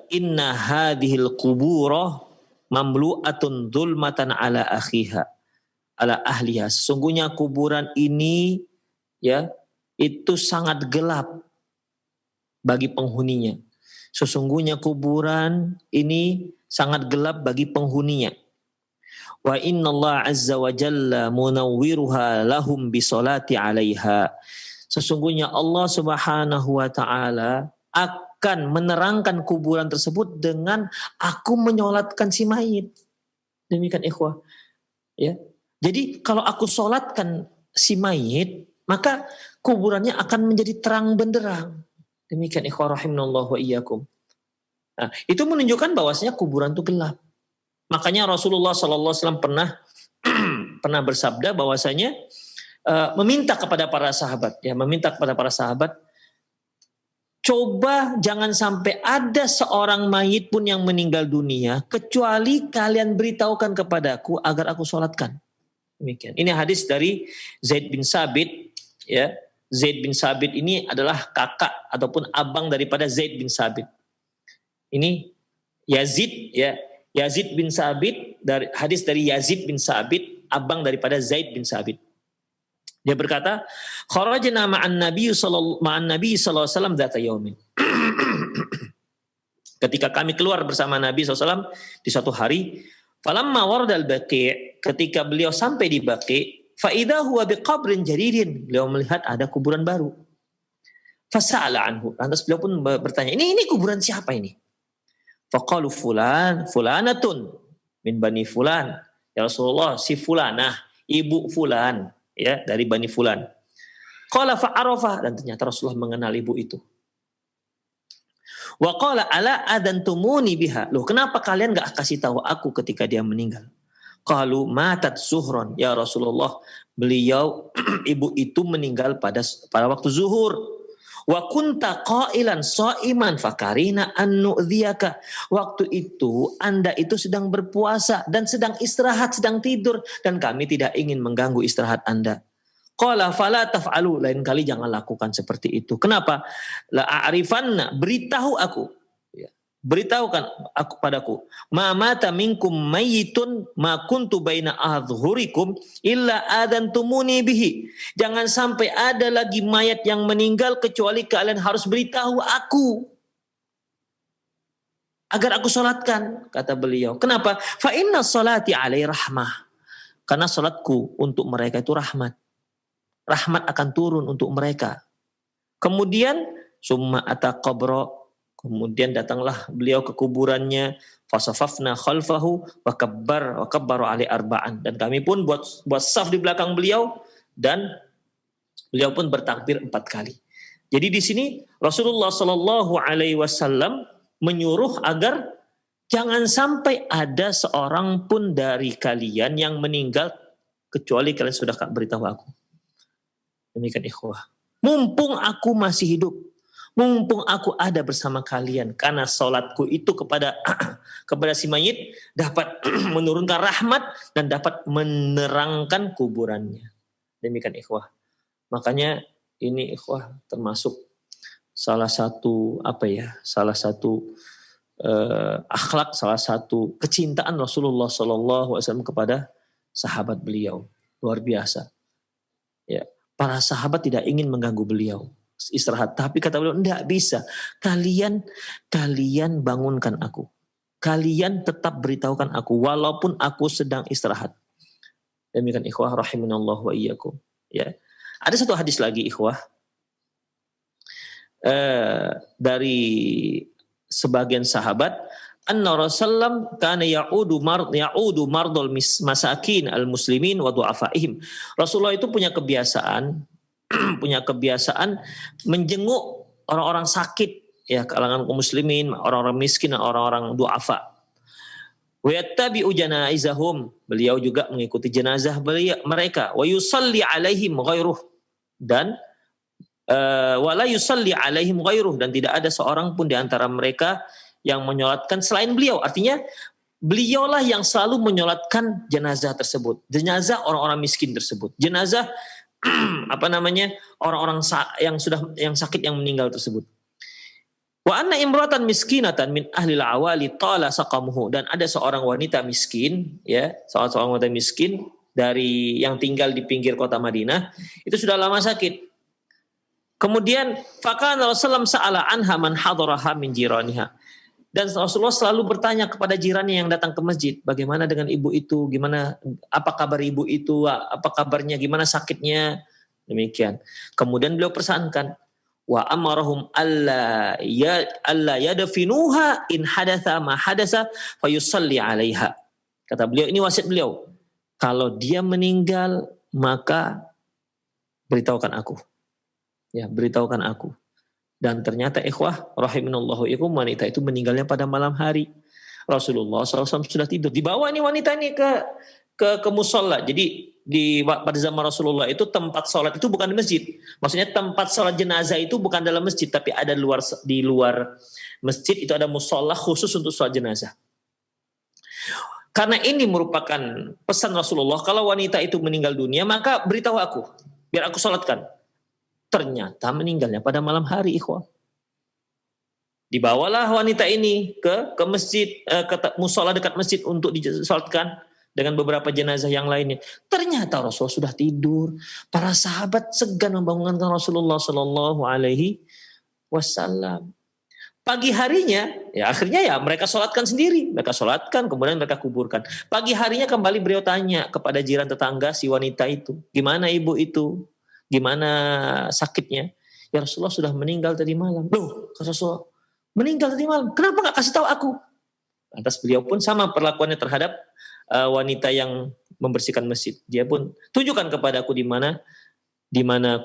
inna hadhil quburah mamlu'atun dzulmatan ala akhiha ala ahliha. Sesungguhnya kuburan ini ya itu sangat gelap bagi penghuninya. Sesungguhnya kuburan ini sangat gelap bagi penghuninya. Wa innallaha azza wa jalla munawwiruha lahum bisolati 'alaiha. Sesungguhnya Allah Subhanahu wa taala akan menerangkan kuburan tersebut dengan aku menyolatkan si mayit. Demikian ikhwah. Ya. Jadi kalau aku sholatkan si mayit, maka kuburannya akan menjadi terang benderang. Demikian ikhwah rahimanallahu wa iyyakum. Nah, itu menunjukkan bahwasanya kuburan itu gelap. Makanya Rasulullah SAW pernah bersabda bahwasanya meminta kepada para sahabat, coba jangan sampai ada seorang mayit pun yang meninggal dunia kecuali kalian beritahukan kepadaku agar aku sholatkan. Demikian. Ini hadis dari Zaid bin Sabit, ya. Zaid bin Sabit ini adalah kakak ataupun abang daripada Zaid bin Sabit. Ini Yazid, ya. Yazid bin Sabit, dari hadis dari Yazid bin Sabit, abang daripada Zaid bin Sabit. Dia berkata, kharajna ma'an Nabi sallallahu alaihi wasallam dzata yaumin. Ketika kami keluar bersama Nabi SAW di suatu hari, falamma waradal baqi', ketika beliau sampai di Baqi', fa idza huwa biqabrin jadidin, beliau melihat ada kuburan baru. Fasa'ala anhu, lantas beliau pun bertanya, ini kuburan siapa ini? Faqalu fulanatun min bani fulan. Ya Rasulullah, si fulanah, ibu fulan, ya, dari bani fulan. Qala fa'arafa, dan ternyata Rasulullah mengenal ibu itu. Wa qala ala adantumuni biha. Loh, kenapa kalian enggak kasih tahu aku ketika dia meninggal? Qalu matat zuhron. Ya Rasulullah, beliau ibu itu meninggal pada waktu zuhur. Wa kunta qailan shaiman fakarina an nu'dhiyaka. Waktu itu Anda itu sedang berpuasa dan sedang istirahat, sedang tidur, dan kami tidak ingin mengganggu istirahat Anda. Qala fala taf'alu, lain kali jangan lakukan seperti itu. Kenapa? La a'rifanna, beritahu aku. Ya. Beritahukan aku padaku. Ma mata minkum mayyitun ma kuntu baina adhhurikum illa adantumuni bihi. Jangan sampai ada lagi mayat yang meninggal kecuali kalian harus beritahu aku agar aku salatkan, kata beliau. Kenapa? Fa inna salati alaihi rahmah. Karena salatku untuk mereka itu rahmat. rahmat akan turun untuk mereka. Kemudian summa ata qabra, kemudian datanglah beliau ke kuburannya, fasafafna khalfahu wa kabbaru ali arba'an, dan kami pun buat saf di belakang beliau dan beliau pun bertakbir 4 kali. Jadi di sini Rasulullah Shallallahu Alaihi Wasallam menyuruh agar jangan sampai ada seorang pun dari kalian yang meninggal kecuali kalian sudah beritahu aku. Demikian ikhwah. Mumpung aku masih hidup, mumpung aku ada bersama kalian, karena sholatku itu kepada si mayit dapat menurunkan rahmat dan dapat menerangkan kuburannya. Demikian ikhwah. Makanya ini ikhwah termasuk salah satu akhlak, salah satu kecintaan Rasulullah SAW kepada sahabat beliau. Luar biasa. Ya, para sahabat tidak ingin mengganggu beliau istirahat, tapi kata beliau, enggak bisa. Kalian bangunkan aku. Kalian tetap beritahukan aku walaupun aku sedang istirahat. Demikian ikhwah rahimanallah wa iyyakum. Ya. Ada satu hadis lagi ikhwah dari sebagian sahabat, anna Rasulullah kana ya'udu mardal masakin al-muslimin wa du'afaihim. Rasulullah itu punya kebiasaan menjenguk orang-orang sakit, ya, kalangan kaum muslimin, orang-orang miskin dan orang-orang du'afa. Wa yattabi'u janaizahum, beliau juga mengikuti jenazah mereka, wa yusalli alaihim ghairuh, dan wala yusalli alaihim ghairuh, dan tidak ada seorang pun di antara mereka yang menyolatkan selain beliau. Artinya beliaulah yang selalu menyolatkan jenazah tersebut, jenazah orang-orang miskin tersebut, jenazah orang-orang yang sakit yang meninggal tersebut. Wa anna imratan miskinatan min ahli al-awali tala saqamuhu, dan ada seorang wanita miskin, ya, seorang wanita miskin dari yang tinggal di pinggir kota Madinah, itu sudah lama sakit. Kemudian faqala Rasulullah sa'ala anha man hadaraha min jiraniha, dan Rasulullah selalu bertanya kepada jirannya yang datang ke masjid, bagaimana dengan ibu itu, gimana, apa kabar ibu itu, apa kabarnya, gimana sakitnya, demikian. Kemudian beliau pesankan, wa amarahum alla yadfinuha in hadatha ma hadatha fayusalli alaiha. Kata beliau, ini wasiat beliau, kalau dia meninggal maka beritahukan aku. Ya, beritahukan aku. Dan ternyata ikhwah rahimanallahu ikum, wanita itu meninggalnya pada malam hari. Rasulullah SAW sudah tidur. Dibawa nih wanita ini ke musola. Jadi pada zaman Rasulullah itu tempat sholat itu bukan di masjid. Maksudnya tempat sholat jenazah itu bukan dalam masjid, tapi ada di luar masjid itu ada musola khusus untuk sholat jenazah. Karena ini merupakan pesan Rasulullah, kalau wanita itu meninggal dunia maka beritahu aku, biar aku sholatkan. Ternyata meninggalnya pada malam hari, ikhwah. Dibawalah wanita ini ke masjid, ke musola dekat masjid untuk disolatkan dengan beberapa jenazah yang lainnya. Ternyata Rasulullah sudah tidur. Para sahabat segan membangunkan Rasulullah Sallallahu Alaihi Wasallam. Pagi harinya, ya akhirnya ya mereka solatkan sendiri. Mereka solatkan, kemudian mereka kuburkan. Pagi harinya kembali beliau tanya kepada jiran tetangga si wanita itu, gimana ibu itu? Gimana sakitnya? Ya Rasulullah sudah meninggal tadi malam. Loh, kata Rasulullah, meninggal tadi malam. Kenapa gak kasih tahu aku? Lantas beliau pun sama perlakuannya terhadap wanita yang membersihkan masjid. Dia pun tunjukkan kepadaku di mana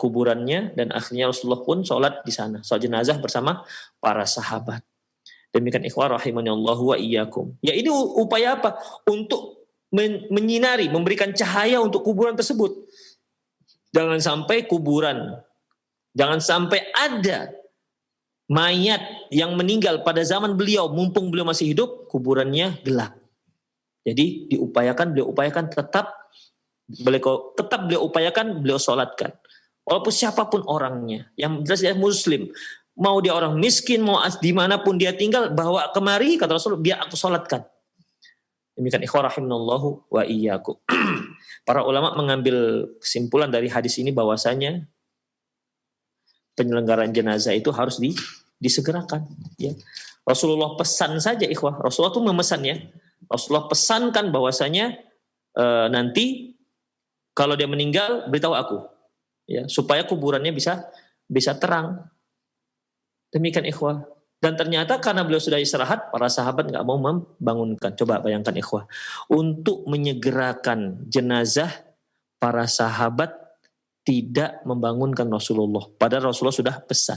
kuburannya, dan akhirnya Rasulullah pun sholat di sana, sholat jenazah bersama para sahabat. Demikian ikhwah rahimanallahu wa iyyakum. Ya, ini upaya apa? Untuk menyinari, memberikan cahaya untuk kuburan tersebut. Jangan sampai jangan sampai ada mayat yang meninggal pada zaman beliau, mumpung beliau masih hidup, kuburannya gelap. Jadi beliau upayakan tetap beliau upayakan, beliau sholatkan. Walaupun siapapun orangnya, yang jelas dia muslim, mau dia orang miskin, mau dimanapun dia tinggal, bawa kemari, kata Rasul, biar aku sholatkan. Demikian ikhwah rahimanallahu wa iyyakum. Para ulama mengambil kesimpulan dari hadis ini bahwasanya penyelenggaraan jenazah itu harus disegerakan. Ya. Rasulullah pesan saja ikhwah. Rasulullah itu memesan ya. Rasulullah pesankan bahwasanya nanti kalau dia meninggal beritahu aku. ya, supaya kuburannya bisa terang. Demikian ikhwah. Dan ternyata karena beliau sudah istirahat, para sahabat nggak mau membangunkan. Coba bayangkan ikhwah, untuk menyegerakan jenazah, para sahabat tidak membangunkan Rasulullah. Padahal Rasulullah sudah pesan.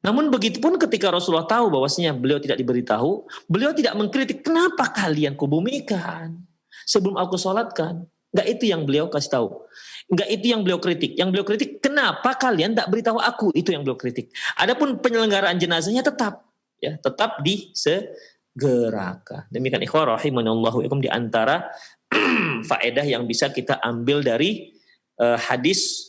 Namun begitupun ketika Rasulullah tahu bahwasanya beliau tidak diberitahu, beliau tidak mengkritik, kenapa kalian kubumikan sebelum aku sholatkan. Nggak itu yang beliau kasih tahu. Nggak itu yang beliau kritik. Yang beliau kritik, kenapa kalian tak beritahu aku? Itu yang beliau kritik. Adapun penyelenggaraan jenazahnya tetap disegerakan. Demikian ikhwah rahimanallahu ikum, di antara faedah yang bisa kita ambil dari hadis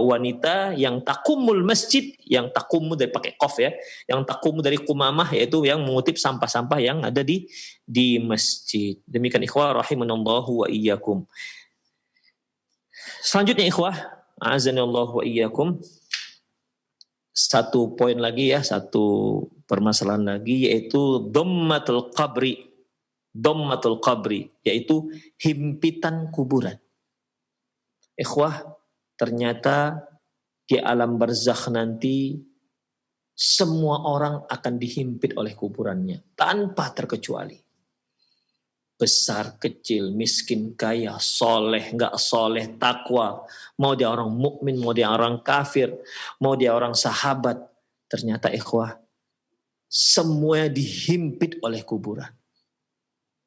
wanita yang takumul masjid, yang takumu dari pakai qaf ya, yang takumu dari kumamah, yaitu yang mengutip sampah-sampah yang ada di masjid. Demikian ikhwah rahimanallahu wa iyyakum. Selanjutnya ikhwah, azanallahu wa iyyakum, satu poin lagi ya, satu permasalahan lagi, yaitu dhammatul qabri. Dhammatul qabri, yaitu himpitan kuburan. Ikhwah, ternyata di alam barzakh nanti semua orang akan dihimpit oleh kuburannya tanpa terkecuali. Besar, kecil, miskin, kaya, soleh, nggak soleh, takwa, mau dia orang mukmin, mau dia orang kafir, mau dia orang sahabat, ternyata ikhwah semuanya dihimpit oleh kuburan.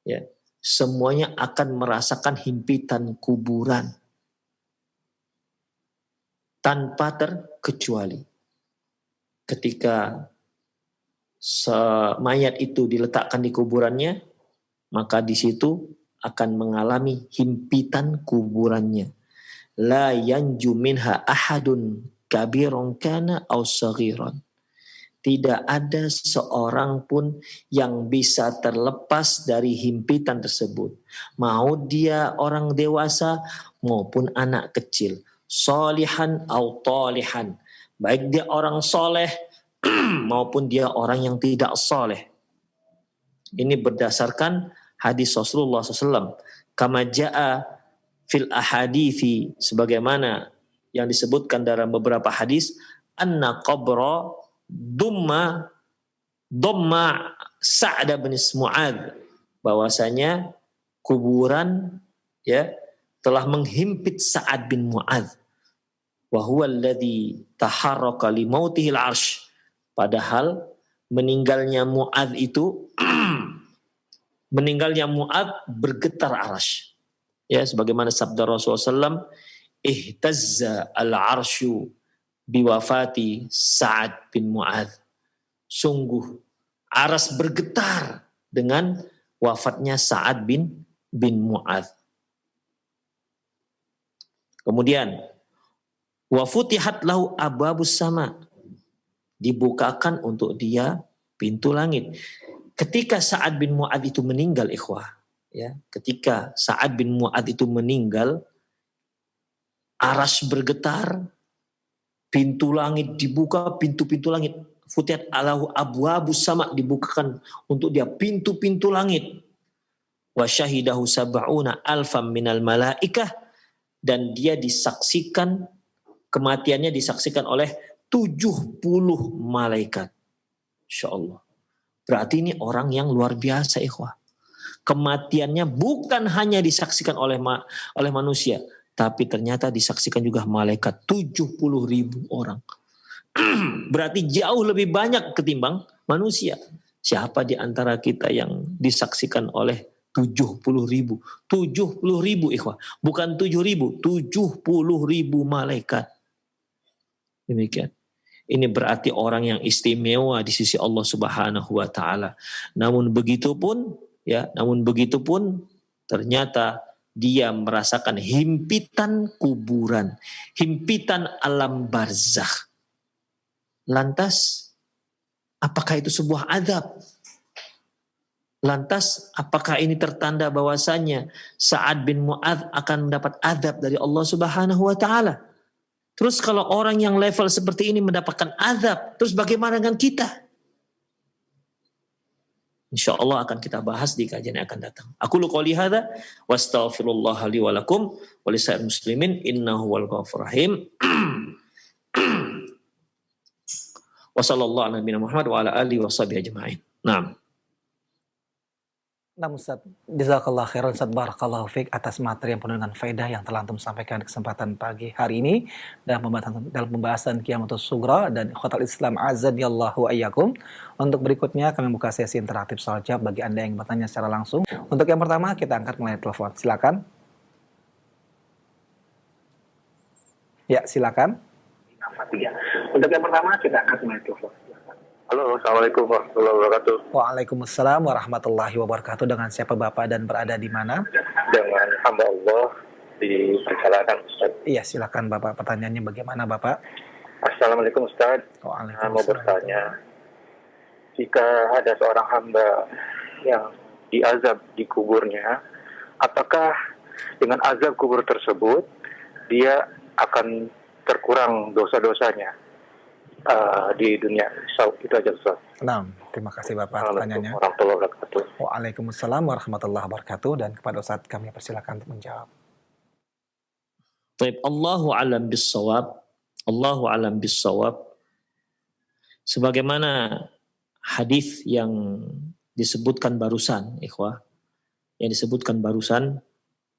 Ya, semuanya akan merasakan himpitan kuburan tanpa terkecuali. Ketika mayat itu diletakkan di kuburannya, maka di situ akan mengalami himpitan kuburannya. La yanju minha ahadun kabiron kana aw saghiran. Tidak ada seorang pun yang bisa terlepas dari himpitan tersebut. Mau dia orang dewasa maupun anak kecil. Solihan aw talihan. Baik dia orang soleh maupun dia orang yang tidak soleh. Ini berdasarkan hadis Rasulullah SAW. Kama ja'a fil ahadithi, sebagaimana yang disebutkan dalam beberapa hadis, anna qabra dumma Sa'd bin Mu'adz, bahwasanya kuburan ya telah menghimpit Sa'ad bin Mu'adz. Wa huwa alladhi taharraka li mautihil arsh. Padahal meninggalnya Mu'adz itu bergetar arasy. Ya, sebagaimana sabda Rasulullah SAW, ihtazza al-arsyu biwafati Sa'ad bin Mu'adz. Sungguh aras bergetar dengan wafatnya Sa'ad bin Mu'adz. Kemudian wa futihat lahu abwabus sama, dibukakan untuk dia pintu langit. Ketika Sa'ad bin Mu'adz itu meninggal ikhwah, ya, ketika Sa'ad bin Mu'adz itu meninggal, aras bergetar, pintu langit dibuka, pintu-pintu langit, futihat alahu abwabus sama, dibukakan untuk dia pintu-pintu langit. Wa syahidahu sab'una alfam minal malaikah, dan dia disaksikan, kematiannya disaksikan oleh 70 malaikat. Insyaallah. Berarti ini orang yang luar biasa ikhwah. Kematiannya bukan hanya disaksikan oleh manusia, tapi ternyata disaksikan juga malaikat 70.000 orang. Berarti jauh lebih banyak ketimbang manusia. Siapa di antara kita yang disaksikan oleh 70.000? 70.000 ikhwah. Bukan 7.000, 70.000 malaikat. Demikian. Ini berarti orang yang istimewa di sisi Allah Subhanahu wa taala. Namun begitu pun ternyata dia merasakan himpitan kuburan, himpitan alam barzakh. Lantas apakah itu sebuah azab? Lantas apakah ini tertanda bahwasanya Sa'ad bin Mu'adz akan mendapat azab dari Allah Subhanahu wa taala? Terus kalau orang yang level seperti ini mendapatkan azab, terus bagaimana dengan kita? Insyaallah akan kita bahas di kajian yang akan datang. Aku qouli hadza wastaghfirullah li wa lakum wa lisa'il muslimin innahu wal ghafurur rahim. Wa sallallahu ala nabiyina Muhammad wa ala alihi washabihi ajmain. Naam. Nah Ustaz, jazakallah khairan Ustaz, barakallahu fiik atas materi yang penuh dengan faedah yang telah antum sampaikan di kesempatan pagi hari ini dalam pembahasan Qiyamatus Sughra dan Ikhwatal Islam azanillahu ayyakum. Untuk berikutnya kami buka sesi interaktif soal jawab bagi Anda yang bertanya secara langsung. Untuk yang pertama kita angkat melalui telepon. Silakan. Ya, silakan. Untuk yang pertama kita angkat melalui telepon. Halo, Assalamualaikum warahmatullahi wabarakatuh. Waalaikumsalam warahmatullahi wabarakatuh. Dengan siapa Bapak dan berada di mana? Dengan hamba Allah di perjalanan Ustaz. Iya, silakan Bapak. Pertanyaannya bagaimana Bapak? Assalamualaikum Ustaz. Waalaikumsalam. Mau bertanya, jika ada seorang hamba yang diazab di kuburnya, apakah dengan azab kubur tersebut dia akan terkurang dosa-dosanya di dunia? Itu aja Ustaz. Nah, terima kasih Bapak pertanyaannya. Warahmatullahi wabarakatuh. Waalaikumsalam warahmatullahi wabarakatuh, dan kepada Ustaz kami persilakan untuk menjawab. Baik, Allahu alam bissawab. Allahu alam bissawab. Sebagaimana hadis yang disebutkan barusan, ikhwah, yang disebutkan barusan,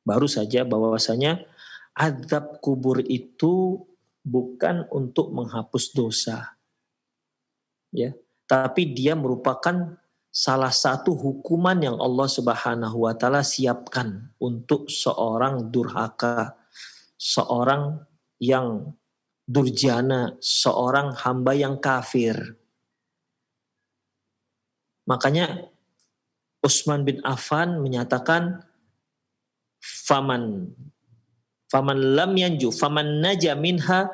baru saja bahwasanya azab kubur itu bukan untuk menghapus dosa, ya, tapi dia merupakan salah satu hukuman yang Allah Subhanahu wa taala siapkan untuk seorang durhaka, seorang yang durjana, seorang hamba yang kafir. Makanya Utsman bin Affan menyatakan faman lam yanju faman naja minha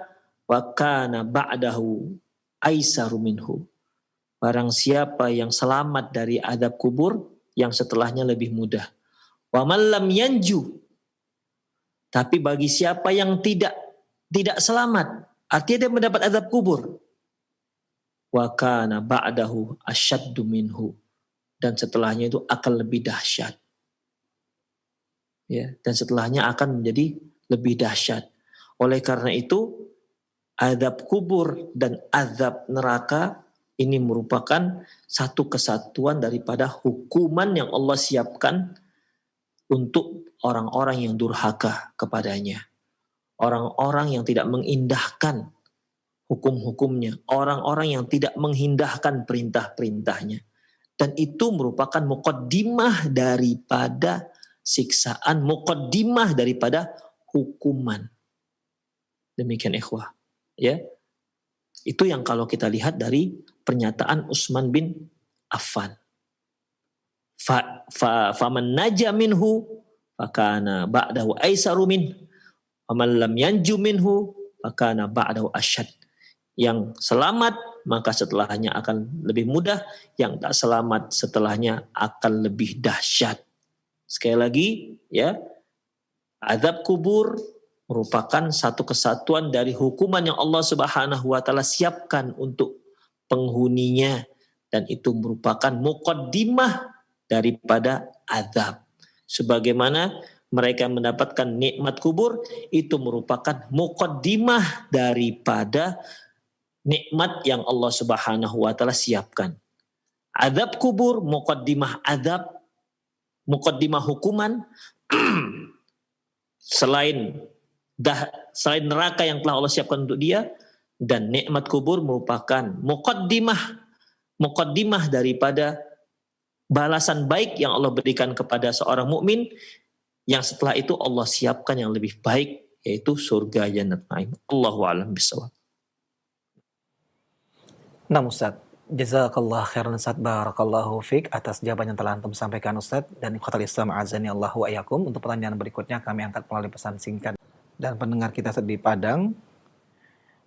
wa kana ba'dahu aisaru minhu. Barang siapa yang selamat dari azab kubur, yang setelahnya lebih mudah. Wa man lam yanju, tapi bagi siapa yang tidak selamat, artinya dia mendapat azab kubur, wa kana ba'dahu asyaddu minhu, dan setelahnya itu akan lebih dahsyat. Ya, dan setelahnya akan menjadi lebih dahsyat. Oleh karena itu, azab kubur dan azab neraka ini merupakan satu kesatuan daripada hukuman yang Allah siapkan untuk orang-orang yang durhaka kepadanya. Orang-orang yang tidak mengindahkan hukum-hukumnya. Orang-orang yang tidak mengindahkan perintah-perintahnya. Dan itu merupakan muqaddimah daripada siksaan, muqaddimah daripada hukuman. Demikian ikhwah, ya. Itu yang kalau kita lihat dari pernyataan Utsman bin Affan. Faman naja minhu fakana ba'dahu aisaru min, faman lam yanju minhu fakana ba'dahu asyad. Yang selamat maka setelahnya akan lebih mudah, yang tak selamat setelahnya akan lebih dahsyat. Sekali lagi, ya, azab kubur merupakan satu kesatuan dari hukuman yang Allah Subhanahu wa taala siapkan untuk penghuninya, dan itu merupakan muqaddimah daripada azab. Sebagaimana mereka mendapatkan nikmat kubur, itu merupakan muqaddimah daripada nikmat yang Allah Subhanahu wa taala siapkan. Azab kubur muqaddimah azab, muqaddimah hukuman. selain neraka yang telah Allah siapkan untuk dia, dan nikmat kubur merupakan muqaddimah daripada balasan baik yang Allah berikan kepada seorang mukmin, yang setelah itu Allah siapkan yang lebih baik, yaitu surga jannat naim. Allahu a'lam bishawab. Nah Ustaz, jazakallah khairan Ustaz, barakallahu fiik atas jawaban yang telah antum sampaikan Ustaz, dan ikhwatal Islam azanillahu wa iyyakum. Untuk pertanyaan berikutnya kami angkat melalui pesan singkat dan pendengar kita di Padang.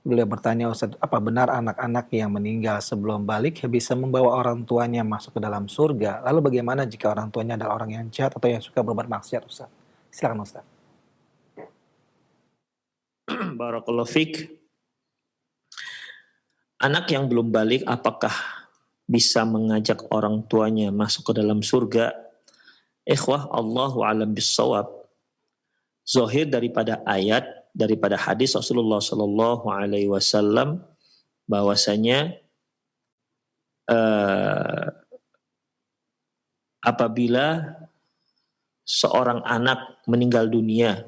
Beliau bertanya, Ustaz, apa benar anak-anak yang meninggal sebelum balik bisa membawa orang tuanya masuk ke dalam surga? Lalu bagaimana jika orang tuanya adalah orang yang jahat atau yang suka berbuat maksiat, Ustaz? Silakan Ustaz. Barakallahu fiik. Anak yang belum balik apakah bisa mengajak orang tuanya masuk ke dalam surga? Ikhwah, Allahu a'lam bissawab. Zahir daripada ayat, daripada hadis Rasulullah Sallallahu Alaihi Wasallam bahwasanya apabila seorang anak meninggal dunia,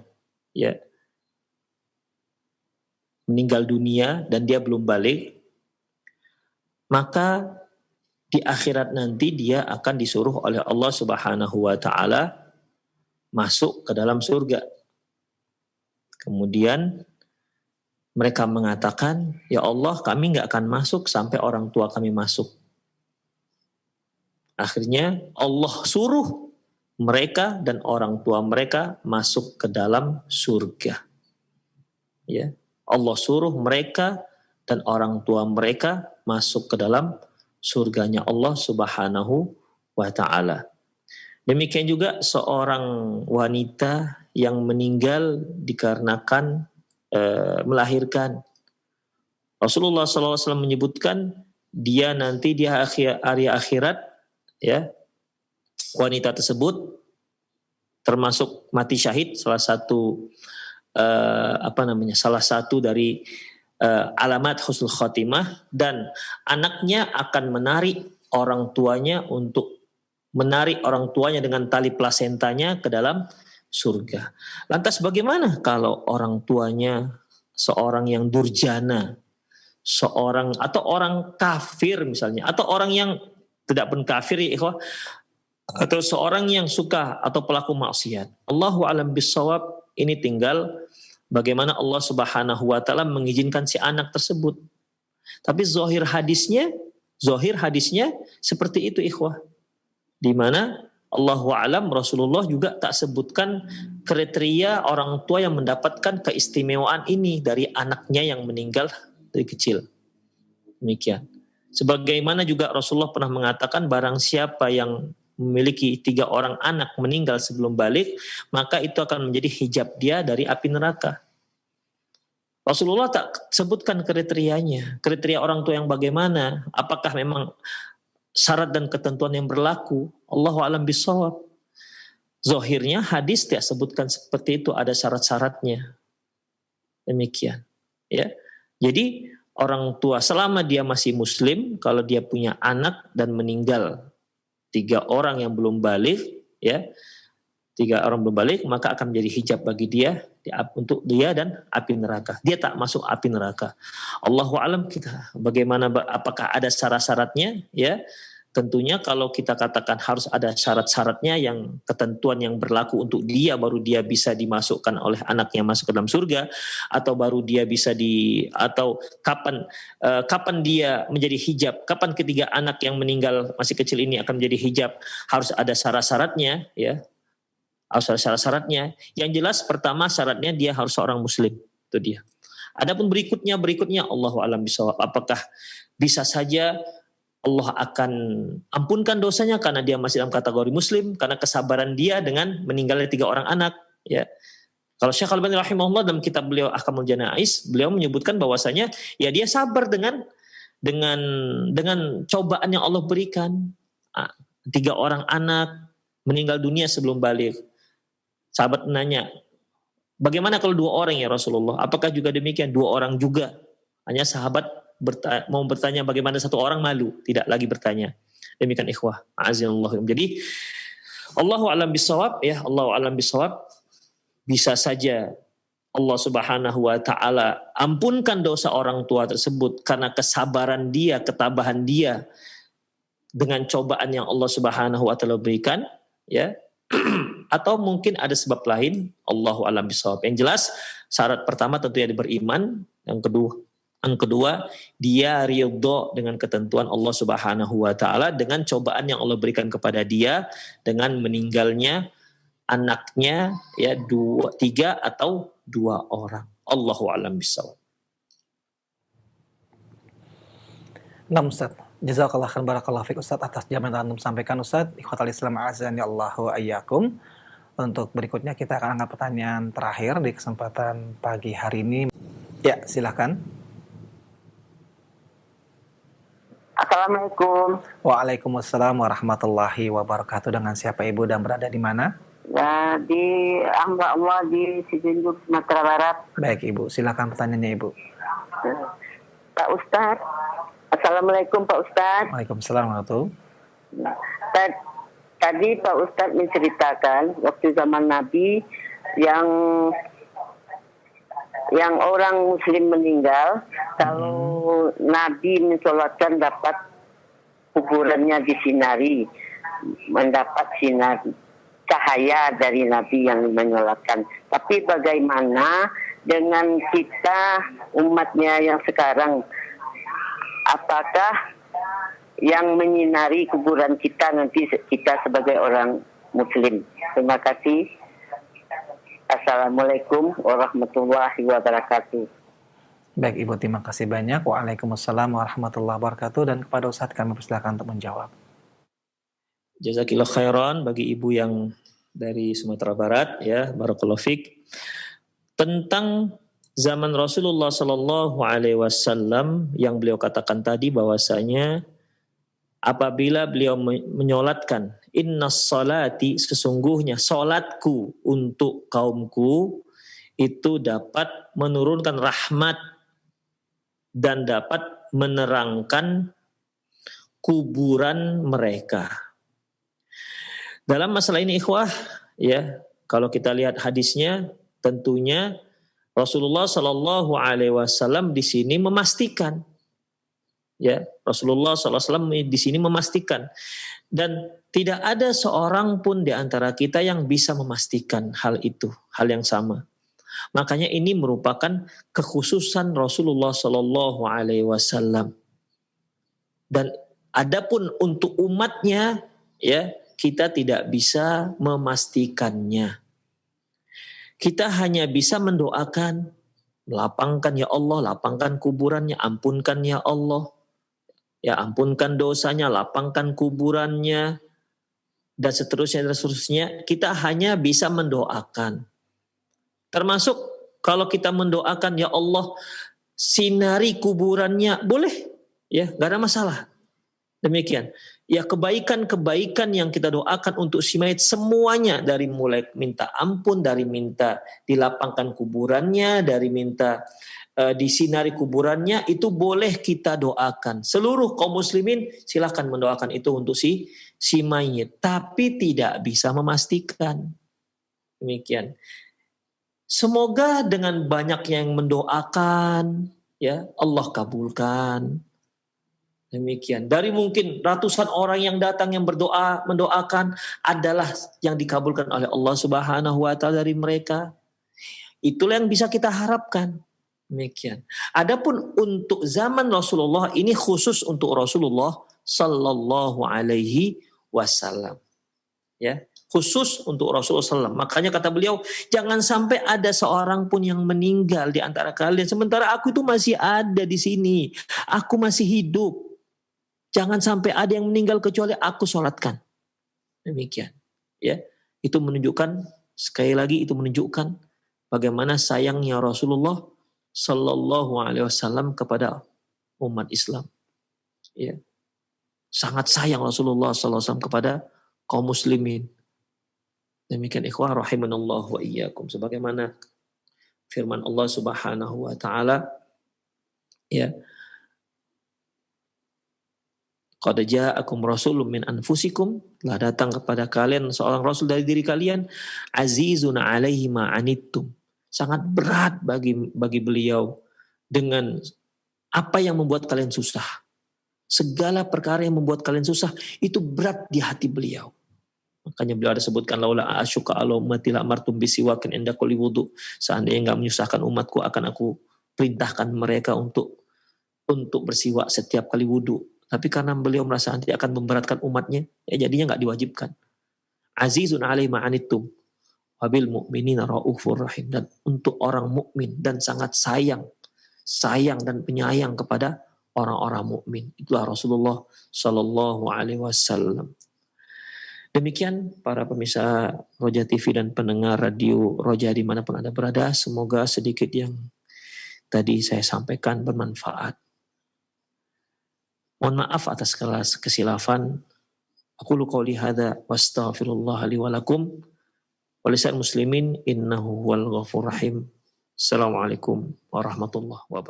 ya, meninggal dunia dan dia belum balik, maka di akhirat nanti dia akan disuruh oleh Allah Subhanahu wa taala masuk ke dalam surga. Kemudian mereka mengatakan, ya Allah, kami nggak akan masuk sampai orang tua kami masuk. Akhirnya Allah suruh mereka dan orang tua mereka masuk ke dalam surga. Ya, Allah suruh mereka dan orang tua mereka masuk ke dalam surganya Allah Subhanahu wa taala. Demikian juga seorang wanita yang meninggal dikarenakan melahirkan. Rasulullah SAW menyebutkan dia nanti di hari akhirat, ya, wanita tersebut termasuk mati syahid, salah satu salah satu dari alamat husnul khotimah, dan anaknya akan menarik orang tuanya dengan tali plasentanya ke dalam surga. Lantas bagaimana kalau orang tuanya seorang yang durjana, seorang atau orang kafir misalnya, atau orang yang tidak pun kafir, ya ikhwah, atau seorang yang suka atau pelaku maksiat? Allahu a'lam bissawab. Ini tinggal bagaimana Allah Subhanahu wa taala mengizinkan si anak tersebut. Tapi zahir hadisnya seperti itu, ikhwah. Di mana Allahu a'lam, Rasulullah juga tak sebutkan kriteria orang tua yang mendapatkan keistimewaan ini dari anaknya yang meninggal dari kecil. Demikian. Sebagaimana juga Rasulullah pernah mengatakan, barang siapa yang memiliki 3 orang anak meninggal sebelum balik, maka itu akan menjadi hijab dia dari api neraka. Rasulullah tak sebutkan kriterianya. Kriteria orang tua yang bagaimana? Apakah memang syarat dan ketentuan yang berlaku? Allahu a'lam bishawab. Zahirnya hadis tidak sebutkan seperti itu, ada syarat-syaratnya. Demikian. Ya. Jadi orang tua selama dia masih muslim, kalau dia punya anak dan meninggal 3 orang yang belum balik, ya, 3 orang belum balik, maka akan menjadi hijab bagi dia untuk dia dan api neraka. Dia tak masuk api neraka. Allahu a'lam kita. Bagaimana, apakah ada syarat-syaratnya? Ya, tentunya kalau kita katakan harus ada syarat-syaratnya, yang ketentuan yang berlaku untuk dia, baru dia bisa dimasukkan oleh anaknya masuk ke dalam surga, atau baru dia bisa atau kapan dia menjadi hijab, kapan ketiga anak yang meninggal masih kecil ini akan menjadi hijab, harus ada syarat-syaratnya, ya. Harus ada syarat-syaratnya. Yang jelas pertama syaratnya dia harus seorang muslim, itu dia. Adapun berikutnya Allahu a'lam bishawab. Apakah bisa saja Allah akan ampunkan dosanya karena dia masih dalam kategori muslim, karena kesabaran dia dengan meninggalnya 3 orang anak, ya. Kalau Syekh Al-Albani rahimahullah dalam kitab beliau Ahkamul Janaiz, beliau menyebutkan bahwasanya ya dia sabar dengan cobaan yang Allah berikan. 3 orang anak meninggal dunia sebelum balik. Sahabat nanya, bagaimana kalau 2 orang ya Rasulullah? Apakah juga demikian? 2 orang juga. Hanya sahabat mau bertanya bagaimana 1 orang, malu, tidak lagi bertanya. Demikian ikhwah, azinallahu. Jadi Allahu a'lam bishawab, ya, Allahu a'lam bishawab. Bisa saja Allah Subhanahu wa taala ampunkan dosa orang tua tersebut karena kesabaran dia, ketabahan dia dengan cobaan yang Allah Subhanahu wa taala berikan, ya. Atau mungkin ada sebab lain, Allahu a'lam bishawab. Yang jelas syarat pertama tentunya dia beriman, yang kedua dia ridho dengan ketentuan Allah Subhanahu wa taala dengan cobaan yang Allah berikan kepada dia dengan meninggalnya anaknya, ya, 3 atau 2 orang. Allahu a'lam bishawab. Nah, Ustaz, jazakallah khairan, barakallahu fiik Ustaz atas jawaban yang antum sampaikan Ustaz. Ikhwatal Islam azani Allahu ayyakum. Untuk berikutnya kita akan angkat pertanyaan terakhir di kesempatan pagi hari ini. Ya, silakan. Assalamualaikum. Waalaikumsalam warahmatullahi wabarakatuh. Dengan siapa Ibu dan berada di mana? Ya, di hamba Allah di Sijunjung, Sumatera Barat. Baik Ibu, silakan pertanyaannya Ibu. Pak Ustadz. Assalamualaikum Pak Ustadz. Waalaikumsalam warahmatullahi. Tadi Pak Ustadz menceritakan waktu zaman Nabi yang orang Muslim meninggal, kalau Nabi mensolatkan dapat kuburannya disinari, mendapat sinar cahaya dari Nabi yang menyolatkan. Tapi bagaimana dengan kita umatnya yang sekarang? Apakah yang menyinari kuburan kita nanti kita sebagai orang Muslim? Terima kasih. Assalamualaikum warahmatullahi wabarakatuh. Baik Ibu, terima kasih banyak. Waalaikumsalam warahmatullahi wabarakatuh. Dan kepada Ustadz kami persilakan untuk menjawab. Jazakillah khairan bagi Ibu yang dari Sumatera Barat, ya, barakallahu fiik. Tentang zaman Rasulullah Sallallahu Alaihi Wasallam yang beliau katakan tadi bahwasanya apabila beliau menyolatkan innas salati, sesungguhnya solatku untuk kaumku itu dapat menurunkan rahmat dan dapat menerangkan kuburan mereka. Dalam masalah ini ikhwah, ya, kalau kita lihat hadisnya, tentunya Rasulullah Sallallahu Alaihi Wasallam di sini memastikan, ya, Rasulullah SAW di sini memastikan, dan tidak ada seorang pun di antara kita yang bisa memastikan hal itu, hal yang sama. Makanya ini merupakan kekhususan Rasulullah Sallallahu Alaihi Wasallam. Dan adapun untuk umatnya, ya, kita tidak bisa memastikannya. Kita hanya bisa mendoakan, melapangkan ya Allah, lapangkan kuburannya, ampunkan ya Allah. Ya, ampunkan dosanya, lapangkan kuburannya, dan seterusnya. Kita hanya bisa mendoakan. Termasuk kalau kita mendoakan, ya Allah, sinari kuburannya, boleh, ya, gak ada masalah. Demikian. Ya, kebaikan-kebaikan yang kita doakan untuk si mayit semuanya, dari mulai minta ampun, dari minta dilapangkan kuburannya, dari minta disinari kuburannya, itu boleh kita doakan. Seluruh kaum muslimin silahkan mendoakan itu untuk si mayit, tapi tidak bisa memastikan. Demikian. Semoga dengan banyak yang mendoakan, ya, Allah kabulkan. Demikian. Dari mungkin ratusan orang yang datang yang mendoakan adalah yang dikabulkan oleh Allah Subhanahu wa taala dari mereka. Itulah yang bisa kita harapkan. Demikian. Adapun untuk zaman Rasulullah, ini khusus untuk Rasulullah Sallallahu Alaihi Wasallam. Ya, khusus untuk Rasulullah SAW. Makanya kata beliau, jangan sampai ada seorang pun yang meninggal di antara kalian sementara aku itu masih ada di sini. Aku masih hidup. Jangan sampai ada yang meninggal kecuali aku sholatkan. Demikian. Ya, itu menunjukkan, sekali lagi itu menunjukkan bagaimana sayangnya Rasulullah Sallallahu Alaihi Wasallam kepada umat Islam. Ya, sangat sayang Rasulullah Sallallahu Alaihi Wasallam kepada kaum muslimin. Demikian ikhwah rahimanallah wa iyyakum. Sebagaimana firman Allah Subhanahu wa taala, ya, qad ja'akum rasulun min anfusikum, telah datang kepada kalian seorang rasul dari diri kalian, azizun 'alaihi ma anittum, sangat berat bagi beliau dengan apa yang membuat kalian susah. Segala perkara yang membuat kalian susah itu berat di hati beliau. Makanya beliau ada sebutkan, laula asyuka ala ummati la amartum bisiwakin inda kulli wudu. Seandainya enggak menyusahkan umatku, akan aku perintahkan mereka untuk bersiwak setiap kali wudu. Tapi karena beliau merasa nanti akan memberatkan umatnya, ya jadinya enggak diwajibkan. Azizun 'alaihi ma anittum wabil mu'minina raufur rahim, dan untuk orang mukmin dan sangat sayang dan penyayang kepada orang-orang mukmin. Itulah Rasulullah Sallallahu Alaihi Wasallam. Demikian para pemirsa Roja TV dan pendengar radio Roja dimanapun Anda berada, semoga sedikit yang tadi saya sampaikan bermanfaat. Mohon maaf atas segala kesilafan. Aqulu qouli hadza wastaghfirullah li wa lakum wa lisal muslimin innahu huwal ghafurur rahim. Assalamualaikum warahmatullahi wabarakatuh.